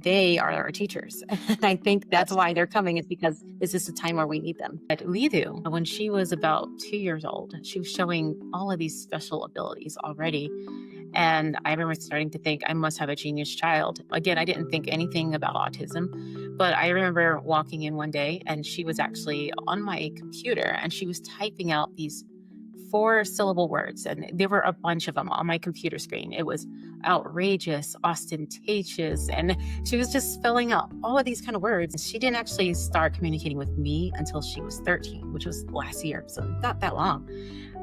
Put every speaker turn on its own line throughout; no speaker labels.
They are our teachers. And I think that's why they're coming, is because this is the time where we need them. At Lidu, when she was about 2 years old, she was showing all of these special abilities already. And I remember starting to think I must have a genius child. Again, I didn't think anything about autism, but I remember walking in one day and she was actually on my computer and she was typing out these 4-syllable words. And there were a bunch of them on my computer screen. It was outrageous, ostentatious, and she was just spelling out all of these kind of words. She didn't actually start communicating with me until she was 13, which was last year. So not that long.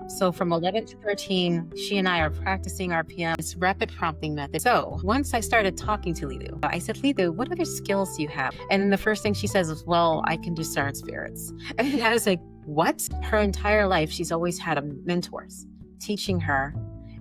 So from 11 to 13, she and I are practicing RPM, this rapid prompting method. So once I started talking to Lidu, I said, Lidu, what other skills do you have? And then the first thing she says is, well, I can discern spirits. And I was like, what? Her entire life, she's always had mentors teaching her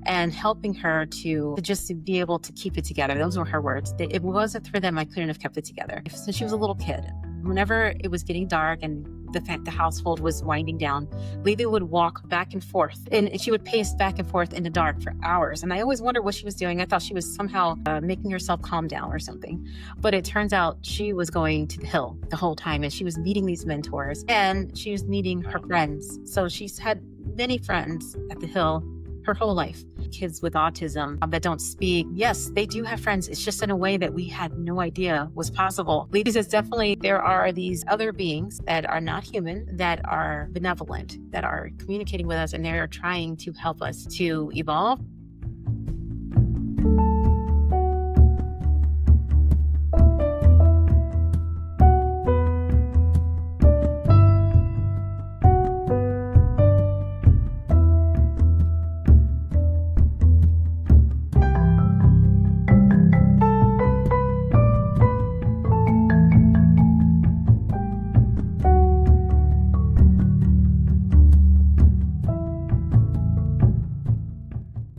and helping her to just be able to keep it together. Those were her words. If it wasn't for them, I couldn't have kept it together. Since she was a little kid, whenever it was getting dark and the household was winding down, Lidu would walk back and forth, and she would pace back and forth in the dark for hours. And I always wondered what she was doing. I thought she was somehow making herself calm down or something. But it turns out she was going to the hill the whole time, and she was meeting these mentors, and she was meeting her friends. So she's had many friends at the hill her whole life. Kids with autism that don't speak, yes, they do have friends. It's just in a way that we had no idea was possible. Lidu says definitely there are these other beings that are not human, that are benevolent, that are communicating with us, and they're trying to help us to evolve.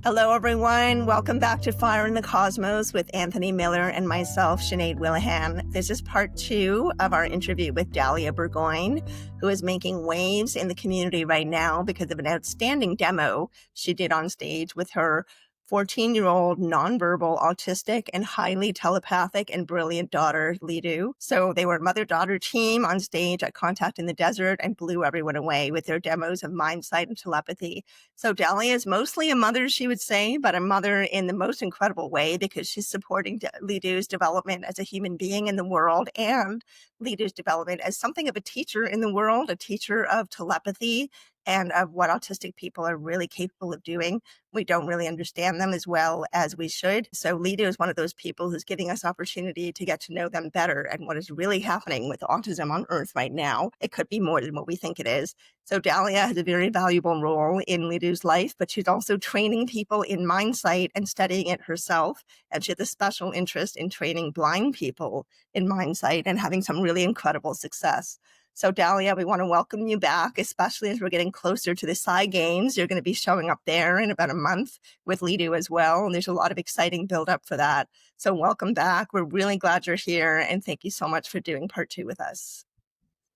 Hello, everyone. Welcome back to Fire in the Cosmos with Anthony Miller and myself, Sinead Willihan. This is part 2 of our interview with Dalia Burgoin, who is making waves in the community right now because of an outstanding demo she did on stage with her 14-year-old nonverbal, autistic, and highly telepathic and brilliant daughter, Lidu. So they were a mother-daughter team on stage at Contact in the Desert and blew everyone away with their demos of Mindsight and telepathy. So Dalia is mostly a mother, she would say, but a mother in the most incredible way because she's supporting Lidu's development as a human being in the world and Lidu's development as something of a teacher in the world, a teacher of telepathy and of what autistic people are really capable of doing. We don't really understand them as well as we should. So Lidu is one of those people who's giving us opportunity to get to know them better and what is really happening with autism on Earth right now. It could be more than what we think it is. So Dalia has a very valuable role in Lidu's life, but she's also training people in Mindsight and studying it herself. And she has a special interest in training blind people in Mindsight and having some really incredible success. So Dalia, we want to welcome you back, especially as we're getting closer to the Psy Games. You're going to be showing up there in about a month with Lidu as well. And there's a lot of exciting build up for that. So welcome back. We're really glad you're here. And thank you so much for doing part 2 with us.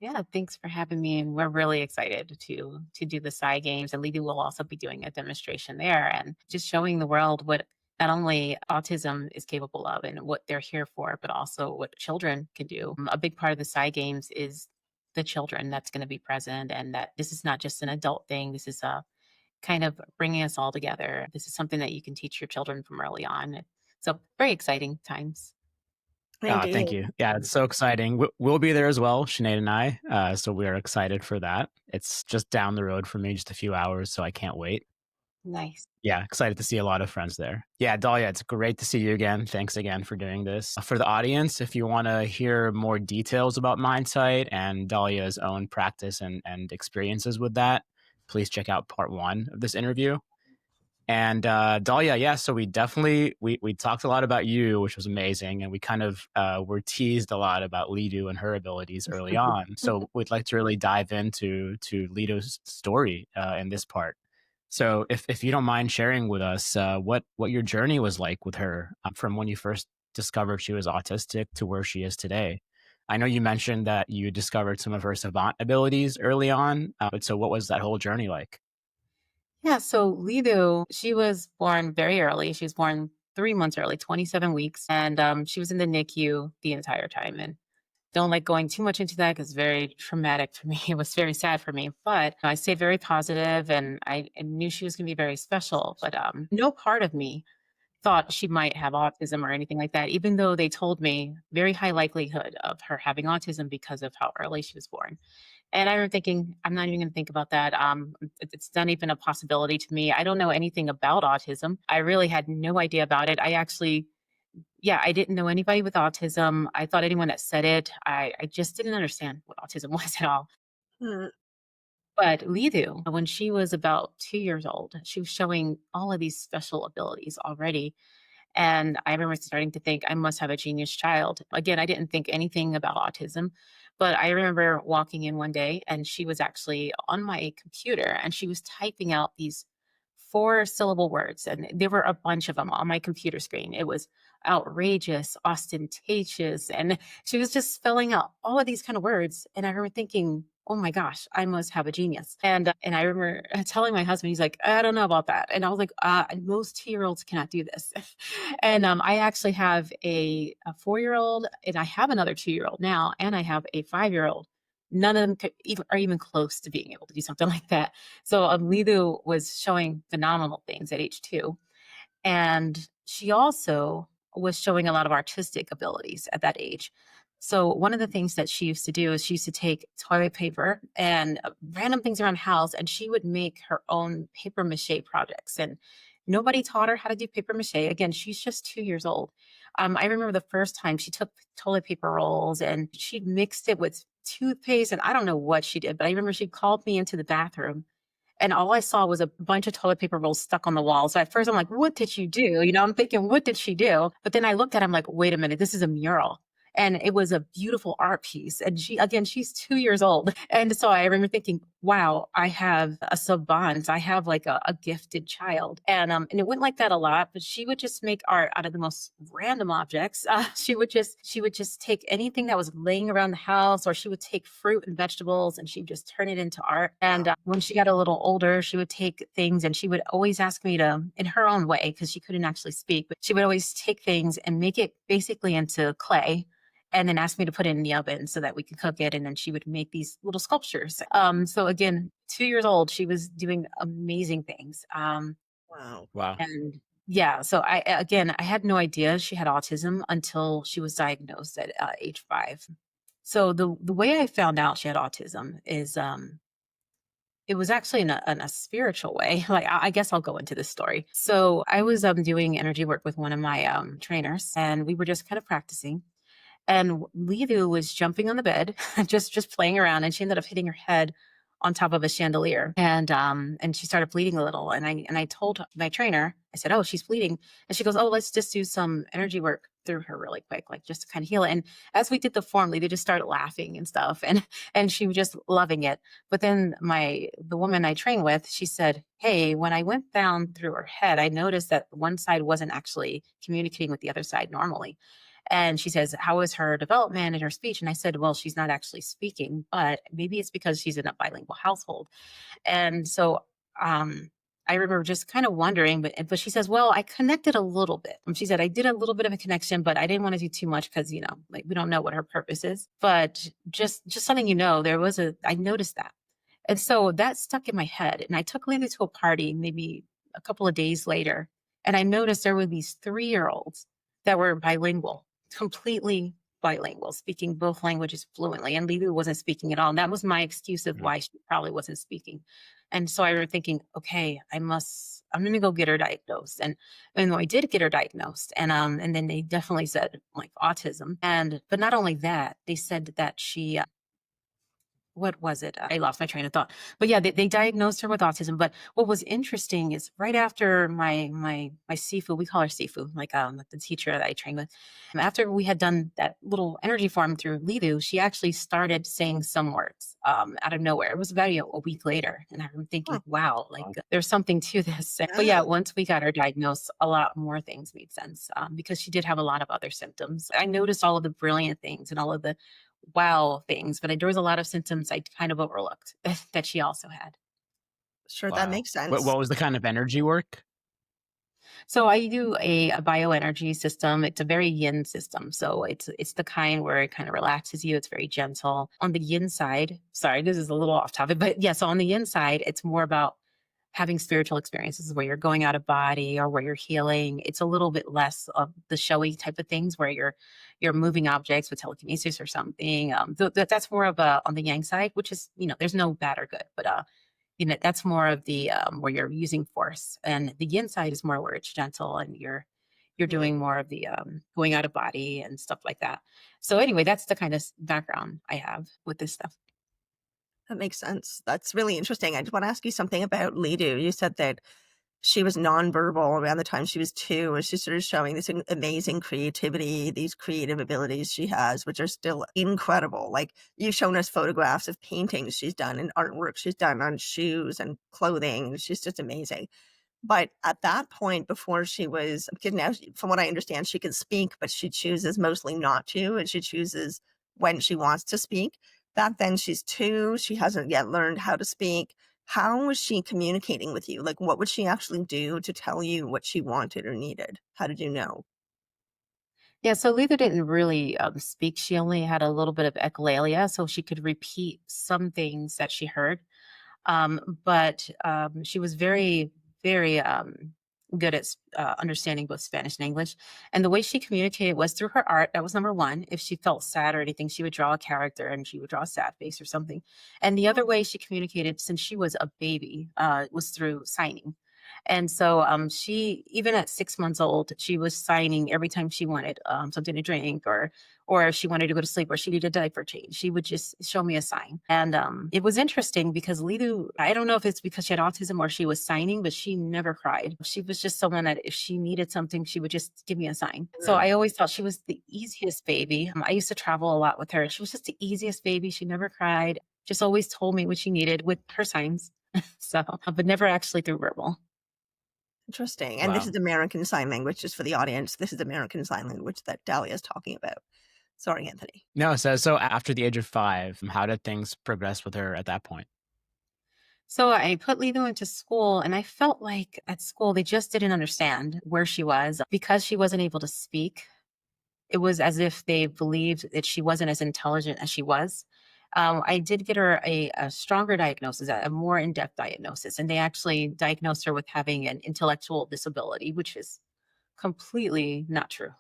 Yeah, thanks for having me. And we're really excited to do the Psy Games. And Lidu will also be doing a demonstration there and just showing the world what not only autism is capable of and what they're here for, but also what children can do. A big part of the Psy Games is the children that's going to be present, and that this is not just an adult thing. This is a kind of bringing us all together. This is something that you can teach your children from early on. So very exciting times.
Thank you. Yeah, it's so exciting. We'll be there as well, Sinead and I. So we are excited for that. It's just down the road for me, just a few hours, so I can't wait.
Nice.
Yeah, excited to see a lot of friends there. Yeah, Dalia, it's great to see you again. Thanks again for doing this. For the audience, if you want to hear more details about Mindsight and Dalia's own practice and experiences with that, please check out part 1 of this interview. And Dalia, yeah, so we definitely, we talked a lot about you, which was amazing. And we kind of were teased a lot about Lidu and her abilities early on. So we'd like to really dive into Lidu's story in this part. So if you don't mind sharing with us what your journey was like with her from when you first discovered she was autistic to where she is today. I know you mentioned that you discovered some of her Savant abilities early on, but so what was that whole journey like?
Yeah, so Lidu, she was born very early. She was born 3 months early, 27 weeks. And she was in the NICU the entire time. And don't like going too much into that because it's very traumatic for me. It was very sad for me, but I stayed very positive and I knew she was going to be very special. But no part of me thought she might have autism or anything like that, even though they told me very high likelihood of her having autism because of how early she was born. And I remember thinking, I'm not even going to think about that. It's not even a possibility to me. I don't know anything about autism. I really had no idea about it. I actually, yeah, I didn't know anybody with autism. I thought anyone that said it, I just didn't understand what autism was at all.
Mm,
But Lidu, when she was about 2 years old, she was showing all of these special abilities already. And I remember starting to think I must have a genius child. Again, I didn't think anything about autism, but I remember walking in one day and she was actually on my computer and she was typing out these 4 syllable words. And there were a bunch of them on my computer screen. It was outrageous, ostentatious. And she was just spelling out all of these kind of words. And I remember thinking, oh my gosh, I must have a genius. And I remember telling my husband, he's like, I don't know about that. And I was like, most 2-year-olds cannot do this. And I actually have a 4-year-old, and I have another 2-year-old now, and I have a 5-year-old. None of them are even close to being able to do something like that. So Lidu was showing phenomenal things at age 2. And she also was showing a lot of artistic abilities at that age. So one of the things that she used to do is she used to take toilet paper and random things around the house, and she would make her own paper mache projects. And nobody taught her how to do paper mache. Again, she's just 2 years old. I remember the first time she took toilet paper rolls and she mixed it with toothpaste, and I don't know what she did, but I remember she called me into the bathroom and all I saw was a bunch of toilet paper rolls stuck on the wall. So at first I'm like, what did you do? I'm thinking, what did she do? But then I looked at it, I'm like, wait a minute, this is a mural. And it was a beautiful art piece. And she's 2 years old. And so I remember thinking, wow, I have a savant. I have like a gifted child. And it went like that a lot, but she would just make art out of the most random objects. She would just take anything that was laying around the house, or she would take fruit and vegetables and she'd just turn it into art. And when she got a little older, she would take things and she would always ask me to, in her own way, because she couldn't actually speak, but she would always take things and make it basically into clay and then asked me to put it in the oven so that we could cook it. And then she would make these little sculptures. So again, 2 years old, she was doing amazing things.
wow.
Wow.
And yeah, so I had no idea she had autism until she was diagnosed at age 5. So the way I found out she had autism is it was actually in a spiritual way. Like I guess I'll go into this story. So I was doing energy work with one of my trainers, and we were just kind of practicing. And Lidu was jumping on the bed, just playing around, and she ended up hitting her head on top of a chandelier, and she started bleeding a little. And I told my trainer, I said, "Oh, she's bleeding," and she goes, "Oh, let's just do some energy work through her really quick, like just to kind of heal it." And as we did the form, Lidu just started laughing and stuff, and she was just loving it. But then the woman I train with, she said, "Hey, when I went down through her head, I noticed that one side wasn't actually communicating with the other side normally." And she says, "How is her development and her speech?" And I said, "Well, she's not actually speaking, but maybe it's because she's in a bilingual household." And so I remember just kind of wondering, but she says, "Well, I connected a little bit." And she said, "I did a little bit of a connection, but I didn't want to do too much because, like we don't know what her purpose is. But just letting you know, I noticed that." And so that stuck in my head. And I took Lena to a party maybe a couple of days later, and I noticed there were these 3-year-olds that were bilingual, completely bilingual, speaking both languages fluently. And Lilu wasn't speaking at all. And that was my excuse of why she probably wasn't speaking. And so I remember thinking, okay, I'm going to go get her diagnosed. And I did get her diagnosed. And then they definitely said like autism. But not only that, they said that she, what was it? I lost my train of thought. But yeah, they diagnosed her with autism. But what was interesting is right after my Sifu, we call her Sifu, like the teacher that I trained with. After we had done that little energy farm through Lidu, she actually started saying some words out of nowhere. It was about a week later, and I'm thinking,
Huh.
wow, like there's something to this. But
Yeah.
yeah, once we got her diagnosed, a lot more things made sense because she did have a lot of other symptoms. I noticed all of the brilliant things and all of the wow things, but there was a lot of symptoms I kind of overlooked that she also had.
Sure, that
Wow.
makes
What
sense.
what was the kind of energy work?
So I do a bioenergy system. It's a very yin system. So it's the kind where it kind of relaxes you. It's very gentle. On the yin side, sorry, this is a little off topic, but yeah, so on the yin side, it's more about having spiritual experiences where you're going out of body or where you're healing. It's a little bit less of the showy type of things where you're moving objects with telekinesis or something. That's more of a on the yang side, which is, there's no bad or good, but that's more of the where you're using force, and the yin side is more where it's gentle and you're doing more of the going out of body and stuff like that. So anyway, that's the kind of background I have with this stuff.
That makes sense. That's really interesting. I just want to ask you something about Lidu. You said that she was nonverbal around the time she was 2, and she's sort of showing this amazing creativity, these creative abilities she has, which are still incredible. Like, you've shown us photographs of paintings she's done and artwork she's done on shoes and clothing, and she's just amazing. But at that point, before she was, because now, from what I understand, she can speak, but she chooses mostly not to, and she chooses when she wants to speak. Back then, she's 2. She hasn't yet learned how to speak. How was she communicating with you? Like, what would she actually do to tell you what she wanted or needed? How did you know?
Yeah, so Luther didn't really speak. She only had a little bit of echolalia, so she could repeat some things that she heard. But she was very, very good at understanding both Spanish and English. And the way she communicated was through her art. That was number one. If she felt sad or anything, she would draw a character and she would draw a sad face or something. And the other way she communicated since she was a baby was through signing. And so she, even at 6 months old, she was signing every time she wanted something to drink, or if she wanted to go to sleep, or she needed a diaper change. She would just show me a sign. And it was interesting because Lidu, I don't know if it's because she had autism or she was signing, but she never cried. She was just someone that if she needed something, she would just give me a sign. So I always thought she was the easiest baby. I used to travel a lot with her. She was just the easiest baby. She never cried, just always told me what she needed with her signs. So, but never actually through verbal.
Interesting. And this
Wow.
is American Sign Language, just for the audience. This is American Sign Language that Dalia is talking about. Sorry, Anthony.
No, so after the age of 5, how did things progress with her at that point?
So I put Lido into school, and I felt like at school they just didn't understand where she was because she wasn't able to speak. It was as if they believed that she wasn't as intelligent as she was. I did get her a stronger diagnosis, a more in-depth diagnosis, and they actually diagnosed her with having an intellectual disability, which is completely not true.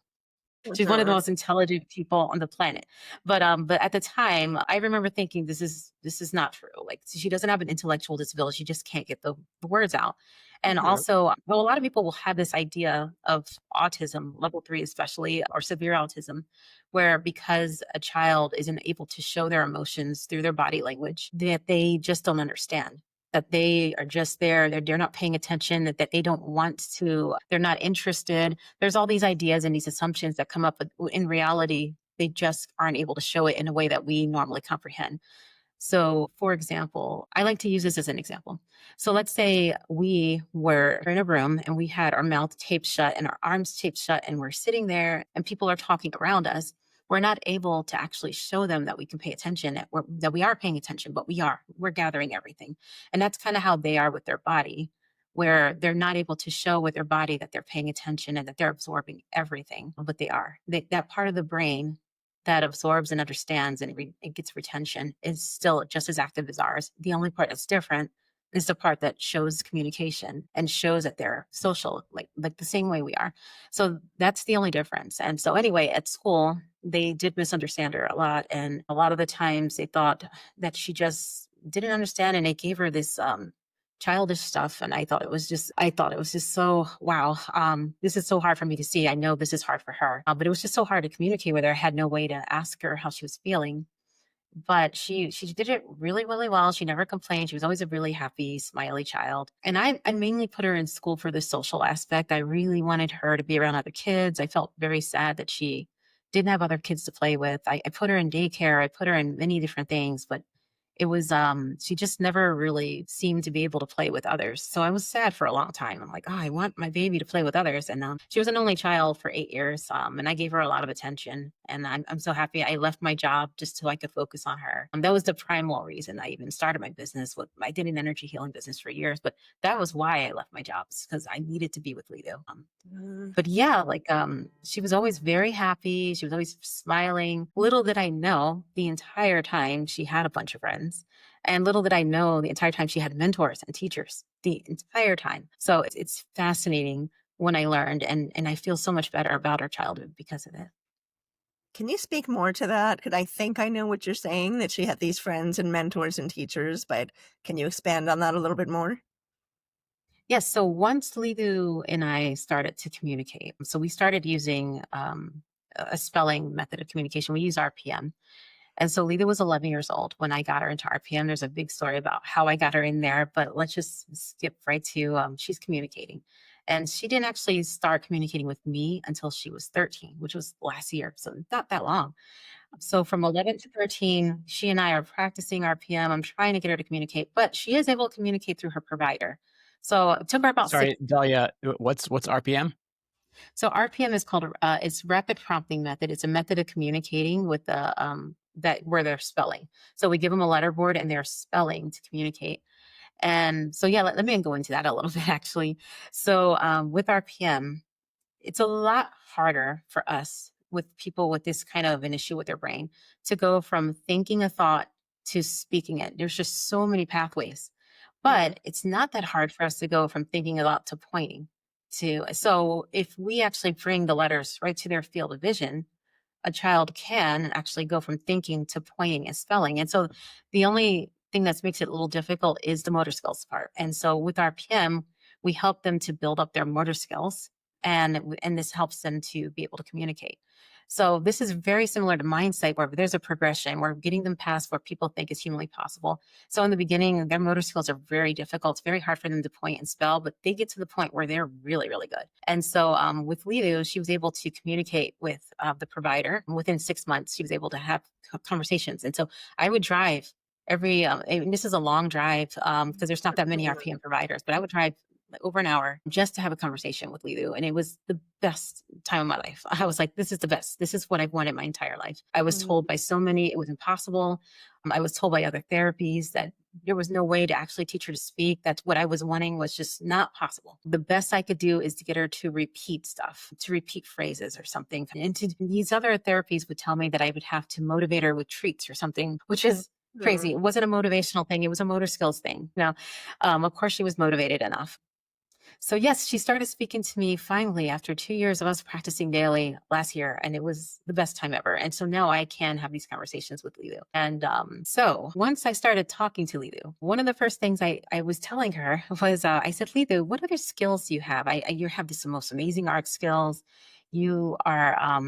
She's one of the
Sure.
most intelligent people on the planet. But at the time, I remember thinking this is not true. Like, she doesn't have an intellectual disability. She just can't get the words out. And
Mhm.
also, well, a lot of people will have this idea of autism, level 3 especially, or severe autism, where because a child isn't able to show their emotions through their body language, that they just don't understand, that they are just there, they're not paying attention, that they don't want to, they're not interested. There's all these ideas and these assumptions that come up, but in reality, they just aren't able to show it in a way that we normally comprehend. So, for example, I like to use this as an example. So, let's say we were in a room and we had our mouth taped shut and our arms taped shut, and we're sitting there and people are talking around us. We're not able to actually show them that we can pay attention, that we are paying attention, but we're gathering everything. And that's kind of how they are with their body, where they're not able to show with their body that they're paying attention and that they're absorbing everything, but they are. That part of the brain that absorbs and understands and it gets retention is still just as active as ours. The only part that's different is the part that shows communication and shows that they're social, like the same way we are. So that's the only difference. And so anyway, at school, they did misunderstand her a lot. And a lot of the times they thought that she just didn't understand, and they gave her this childish stuff. And I thought it was just so, wow, this is so hard for me to see. I know this is hard for her, but it was just so hard to communicate with her. I had no way to ask her how she was feeling. But she did it really, really well. She never complained. She was always a really happy, smiley child. And I mainly put her in school for the social aspect. I really wanted her to be around other kids. I felt very sad that she didn't have other kids to play with. I put her in daycare. I put her in many different things, but it was she just never really seemed to be able to play with others. So I was sad for a long time. I'm like, oh, I want my baby to play with others. And she was an only child for 8 years. And I gave her a lot of attention. And I'm so happy I left my job just so I could focus on her. That was the primal reason I even started my business. I did an energy healing business for years, but that was why I left my job, because I needed to be with Lidu. But yeah, she was always very happy. She was always smiling. Little did I know the entire time she had a bunch of friends. And little did I know the entire time she had mentors and teachers the entire time. So it's fascinating when I learned, and I feel so much better about her childhood because of it.
Can you speak more to that? Because I think I know what you're saying, that she had these friends and mentors and teachers, but can you expand on that a little bit more?
Yes. So once Lidu and I started to communicate, so we started using a spelling method of communication. We use RPM. And so Lidu was 11 years old when I got her into RPM. There's a big story about how I got her in there, but let's just skip right to she's communicating. And she didn't actually start communicating with me until she was 13, which was last year. So not that long. So from 11 to 13, she and I are practicing RPM. I'm trying to get her to communicate, but she is able to communicate through her provider. So it took her about
Sorry, Dalia, what's RPM?
So RPM is called it's rapid prompting method. It's a method of communicating with the that where they're spelling. So we give them a letter board and they're spelling to communicate. And so yeah, let me go into that a little bit actually. So with RPM, it's a lot harder for us with people with this kind of an issue with their brain to go from thinking a thought to speaking it. There's just so many pathways. But it's not that hard for us to go from thinking a lot to pointing to. So if we actually bring the letters right to their field of vision, a child can actually go from thinking to pointing and spelling. And so the only thing that makes it a little difficult is the motor skills part. And so with RPM, we help them to build up their motor skills, and this helps them to be able to communicate. So this is very similar to Mindsight, where there's a progression. We're getting them past what people think is humanly possible. So in the beginning, their motor skills are very difficult. It's very hard for them to point and spell, but they get to the point where they're really, really good. And so with Lidu, she was able to communicate with the provider. Within 6 months, she was able to have conversations. And so I would drive and this is a long drive because there's not that many RPM providers, but I would drive over an hour just to have a conversation with Lidu. And it was the best time of my life. I was like, this is the best. This is what I've wanted my entire life. I was told by so many it was impossible. I was told by other therapies that there was no way to actually teach her to speak. That's what I was wanting was just not possible. The best I could do is to get her to repeat stuff, to repeat phrases or something. And these other therapies would tell me that I would have to motivate her with treats or something, which is crazy. It wasn't a motivational thing. It was a motor skills thing. Of course she was motivated enough. So yes, she started speaking to me finally after 2 years of us practicing daily last year, and it was the best time ever. And so now I can have these conversations with Lidu. And so once I started talking to Lidu, one of the first things I was telling her was, I said, Lidu, what other skills do you have? You have this most amazing art skills. You are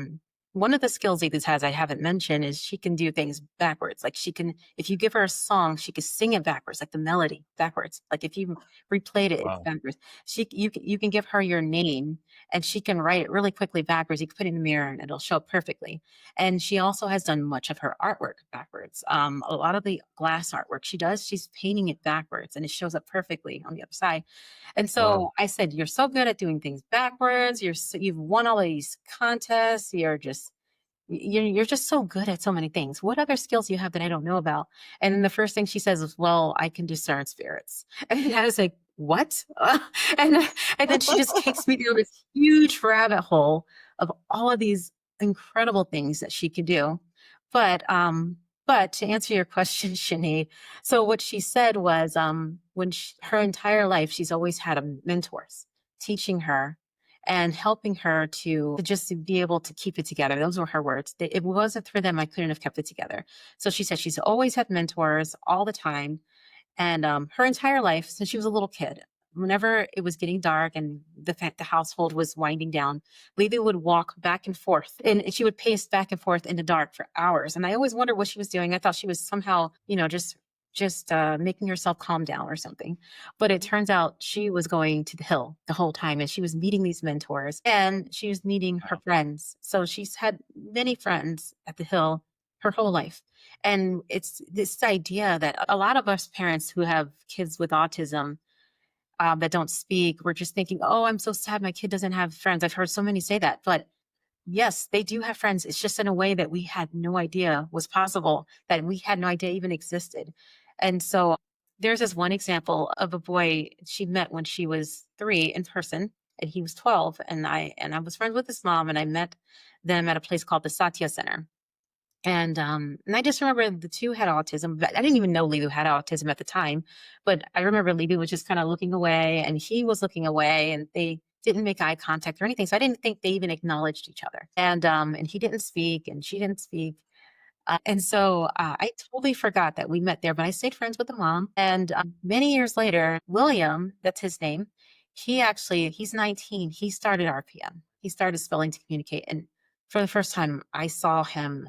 one of the skills Edith has I haven't mentioned is she can do things backwards. Like she can, if you give her a song, she can sing it backwards, like the melody backwards. Like if you replayed it, it's backwards. You can give her your name and she can write it really quickly backwards. You can put it in the mirror and it'll show up perfectly. And she also has done much of her artwork backwards. A lot of the glass artwork she does, she's painting it backwards and it shows up perfectly on the other side. And so I said, you're so good at doing things backwards. You've won all of these contests. You're just so good at so many things. What other skills do you have that I don't know about? And then the first thing she says is, well, I can discern spirits. And I was like, what? and then she just takes me down this huge rabbit hole of all of these incredible things that she could do. But to answer your question, Sinead, so what she said was her entire life, she's always had mentors teaching her and helping her to just be able to keep it together. Those were her words. If it wasn't for them, I couldn't have kept it together. So she said she's always had mentors all the time. And her entire life, since she was a little kid, whenever it was getting dark and the household was winding down, Lidu would walk back and forth and she would pace back and forth in the dark for hours. And I always wondered what she was doing. I thought she was somehow, just making herself calm down or something. But it turns out she was going to the hill the whole time and she was meeting these mentors and she was meeting her friends. So she's had many friends at the hill her whole life. And it's this idea that a lot of us parents who have kids with autism that don't speak, we're just thinking, oh, I'm so sad my kid doesn't have friends. I've heard so many say that. But Yes, they do have friends. It's just in a way that we had no idea was possible, that we had no idea even existed. And so there's this one example of a boy she met when she was 3 in person, and he was 12. And I was friends with his mom, and I met them at a place called the Satya Center. And I just remember the two had autism, but I didn't even know Lidu had autism at the time. But I remember Lidu was just kind of looking away, and he was looking away, and they didn't make eye contact or anything. So I didn't think they even acknowledged each other. And he didn't speak, and she didn't speak. And so I totally forgot that we met there, but I stayed friends with the mom. And many years later, William, that's his name, he's 19. He started RPM. He started spelling to communicate. And for the first time, I saw him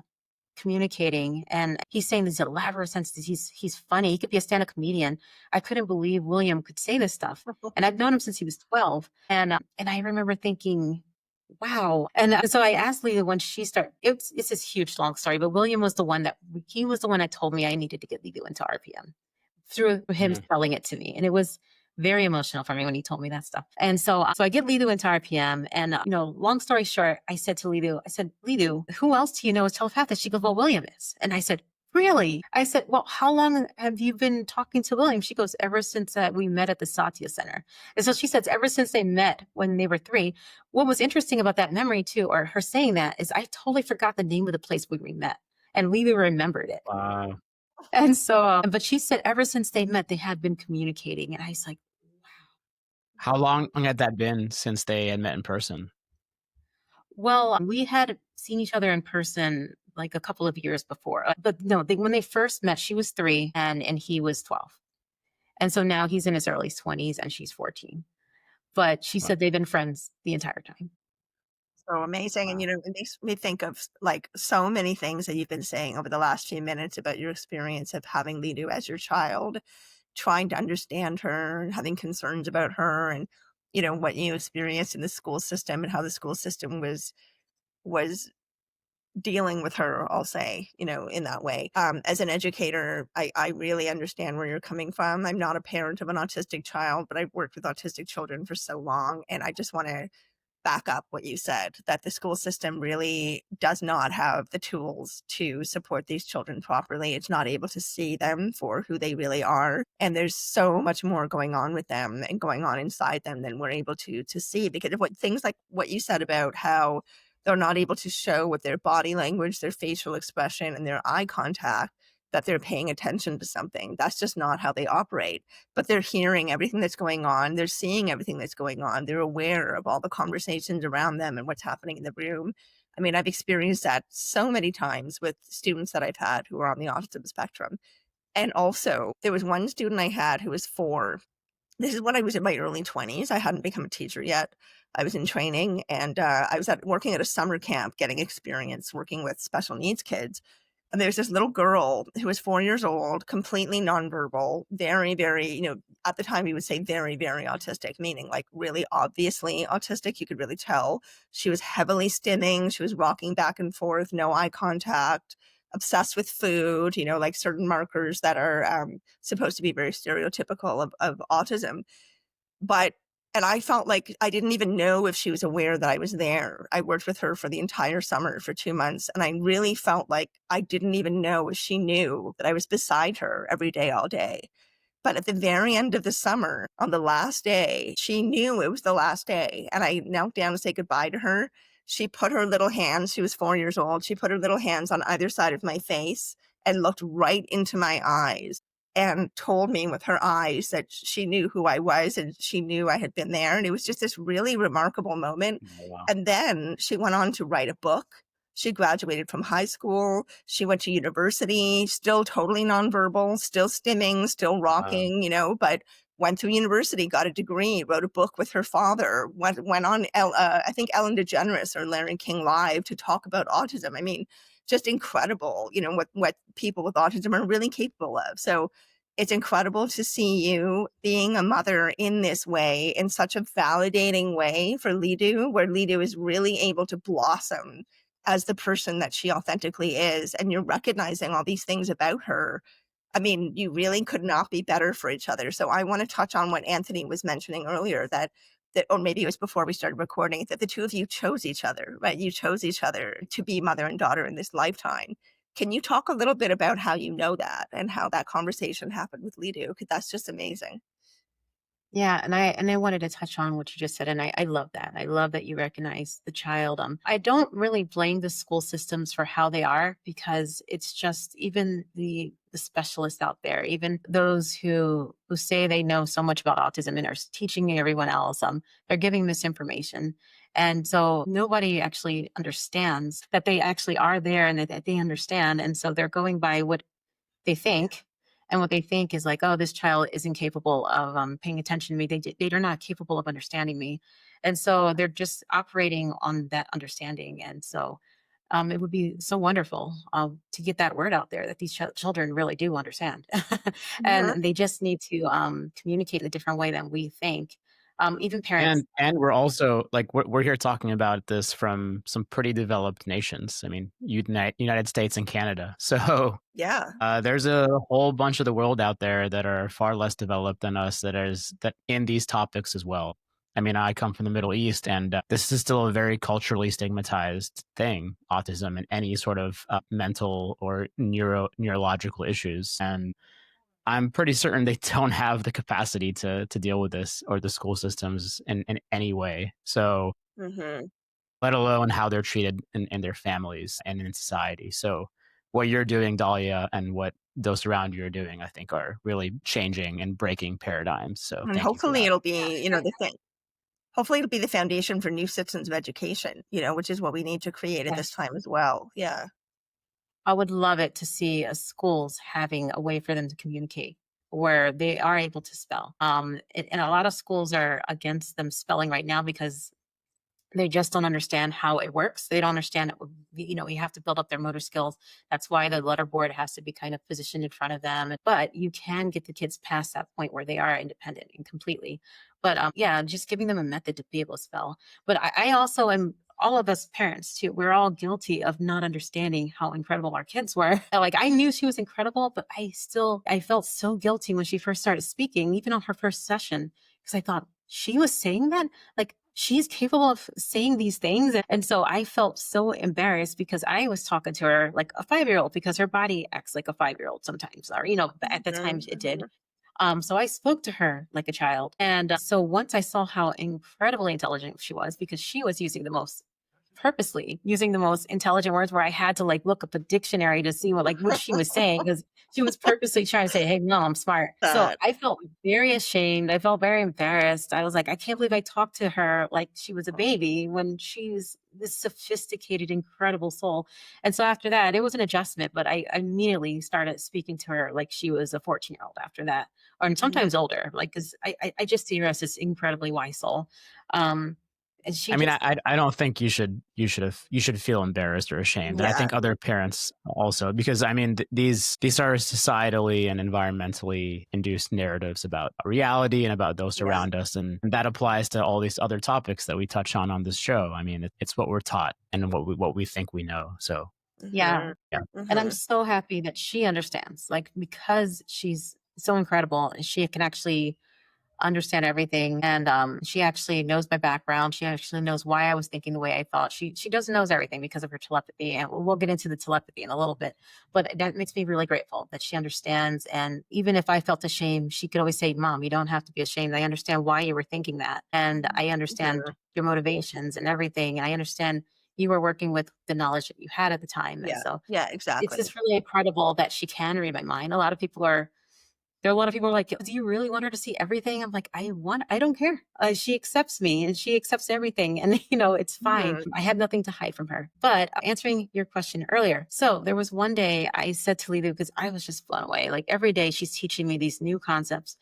communicating, and he's saying these elaborate sentences. He's funny. He could be a stand-up comedian. I couldn't believe William could say this stuff. And I've known him since he was 12. And I remember thinking, wow. And so I asked Leah when she started, it's this huge long story, but William was the one that told me I needed to get Lidu into RPM through him spelling it to me. And it was very emotional for me when he told me that stuff. And so I get Lidu into RPM, and long story short, I said, Lidu, who else do you know is telepathic? She goes, well, William is. And I said, really? I said, well, how long have you been talking to William? She goes, ever since we met at the Satya Center. And so she says, ever since they met when they were 3. What was interesting about that memory too, or her saying that, is I totally forgot the name of the place where we met, and Lidu remembered it.
Wow.
And so, but she said ever since they met, they had been communicating. And I was like,
How long had that been since they had met in person?
well, we had seen each other in person like a couple of years before. But no, when they first met, she was 3 and he was 12. And so now he's in his early 20s and she's 14. But she said they've been friends the entire time.
So amazing.
Wow.
And, it makes me think of like so many things that you've been saying over the last few minutes about your experience of having Lidu as your child, trying to understand her, having concerns about her, and, what you experienced in the school system and how the school system was dealing with her, I'll say, in that way. As an educator, I really understand where you're coming from. I'm not a parent of an autistic child, but I've worked with autistic children for so long. And I just want to back up what you said, that the school system really does not have the tools to support these children properly. It's not able to see them for who they really are. And there's so much more going on with them and going on inside them than we're able to see, because of things like what you said about how they're not able to show with their body language, their facial expression, and their eye contact that they're paying attention to something. That's just not how they operate. But they're hearing everything that's going on. They're seeing everything that's going on. They're aware of all the conversations around them and what's happening in the room. I mean, I've experienced that so many times with students that I've had who are on the autism spectrum. And also, there was one student I had who was 4. This is when I was in my early 20s. I hadn't become a teacher yet. I was in training, and I was working at a summer camp, getting experience working with special needs kids. And there's this little girl who was 4 years old, completely nonverbal, very, very, at the time we would say very, very autistic, meaning like really obviously autistic. You could really tell. She was heavily stimming. She was rocking back and forth, no eye contact, obsessed with food, like certain markers that are supposed to be very stereotypical of autism. And I felt like I didn't even know if she was aware that I was there. I worked with her for the entire summer for 2 months. And I really felt like I didn't even know if she knew that I was beside her every day, all day. But at the very end of the summer, on the last day, she knew it was the last day. And I knelt down to say goodbye to her. She put her little hands, she was 4 years old. She put her little hands on either side of my face and looked right into my eyes and told me with her eyes that she knew who I was and she knew I had been there. And it was just this really remarkable moment.
Wow.
And then she went on to write a book. She graduated from high school. She went to university, still totally nonverbal, still stimming, still rocking, but went to university, got a degree, wrote a book with her father, went on, I think Ellen DeGeneres or Larry King Live to talk about autism. I mean, just incredible, what people with autism are really capable of. So it's incredible to see you being a mother in this way, in such a validating way for Lidu, where Lidu is really able to blossom as the person that she authentically is. And you're recognizing all these things about her. I mean, you really could not be better for each other. So I want to touch on what Anthony was mentioning earlier, that that, or maybe it was before we started recording, that the two of you chose each other, right? You chose each other to be mother and daughter in this lifetime. Can you talk a little bit about how you know that and how that conversation happened with Lidu? Because that's just amazing.
Yeah, and I wanted to touch on what you just said, and I love that. I love that you recognize the child. I don't really blame the school systems for how they are, because it's just even the specialists out there, even those who say they know so much about autism and are teaching everyone else, they're giving misinformation. And so nobody actually understands that they actually are there and that they understand. And so they're going by what they think. And what they think is like, oh, this child isn't capable of paying attention to me. They are not capable of understanding me. And so they're just operating on that understanding. And so it would be so wonderful to get that word out there that these children really do understand.
Mhm.
And they just need to communicate in a different way than we think. Even parents.
And we're also like we're here talking about this from some pretty developed nations. I mean, United States and Canada. So
Yeah.
there's a whole bunch of the world out there that are far less developed than us that in these topics as well. I mean, I come from the Middle East, and this is still a very culturally stigmatized thing, autism and any sort of mental or neurological issues. And I'm pretty certain they don't have the capacity to deal with this, or the school systems in any way. So
Hmm.
let alone how they're treated in their families and in society. So what you're doing, Dalia, and what those around you are doing, I think, are really changing and breaking paradigms. So
And
thank you for
hopefully
that.
it'll be, the thing. Hopefully it'll be the foundation for new systems of education, which is what we need to create at this
Yes.
time as well. Yeah.
I would love it to see schools having a way for them to communicate where they are able to spell. And a lot of schools are against them spelling right now because they just don't understand how it works. They don't understand that, you have to build up their motor skills. That's why the letter board has to be kind of positioned in front of them. But you can get the kids past that point where they are independent and completely. But yeah, just giving them a method to be able to spell. But I also am, all of us parents too, we're all guilty of not understanding how incredible our kids were. Like, I knew she was incredible, but I felt so guilty when she first started speaking, even on her first session, because I thought she was saying that, like, she's capable of saying these things. And so I felt so embarrassed because I was talking to her like a 5-year-old, because her body acts like a 5-year-old sometimes, or, at the time it did.
Mhm.
So I spoke to her like a child. And so once I saw how incredibly intelligent she was, because she was purposely using the most intelligent words, where I had to like look up a dictionary to see what she was saying, because she was purposely trying to say, hey, no, I'm smart. So
That.
I felt very ashamed. I felt very embarrassed. I was like, I can't believe I talked to her like she was a baby when she's this sophisticated, incredible soul. And so after that, it was an adjustment, but I immediately started speaking to her like she was a 14-year-old after that, or
Mhm.
sometimes older, like, because I just see her as this incredibly wise soul. Um, and she
I mean,
just,
I don't think you should feel embarrassed or ashamed, and I
Yeah.
think other parents also, because I mean these are societally and environmentally induced narratives about reality and about those
Yeah.
around us, and that applies to all these other topics that we touch on this show. I mean, it's what we're taught and what we think we know. So
yeah.
Mhm.
yeah,
And I'm
Mhm.
so happy that she understands, like, because she's so incredible and she can actually understand everything. And she actually knows my background. She actually knows why I was thinking the way I thought. She doesn't knows everything because of her telepathy. And we'll get into the telepathy in a little bit. But that makes me really grateful that she understands. And even if I felt ashamed, she could always say, Mom, you don't have to be ashamed. I understand why you were thinking that. And I understand
Mhm.
your motivations and everything. And I understand you were working with the knowledge that you had at the time. And
Yeah.
so
Yeah.
it's
Exactly.
just really incredible that she can read my mind. A lot of people are like, do you really want her to see everything? I'm like, I don't care. She accepts me and she accepts everything. And, it's fine.
Mhm.
I have nothing to hide from her. But answering your question earlier. So there was one day I said to Lidu, because I was just blown away. Like, every day she's teaching me these new concepts.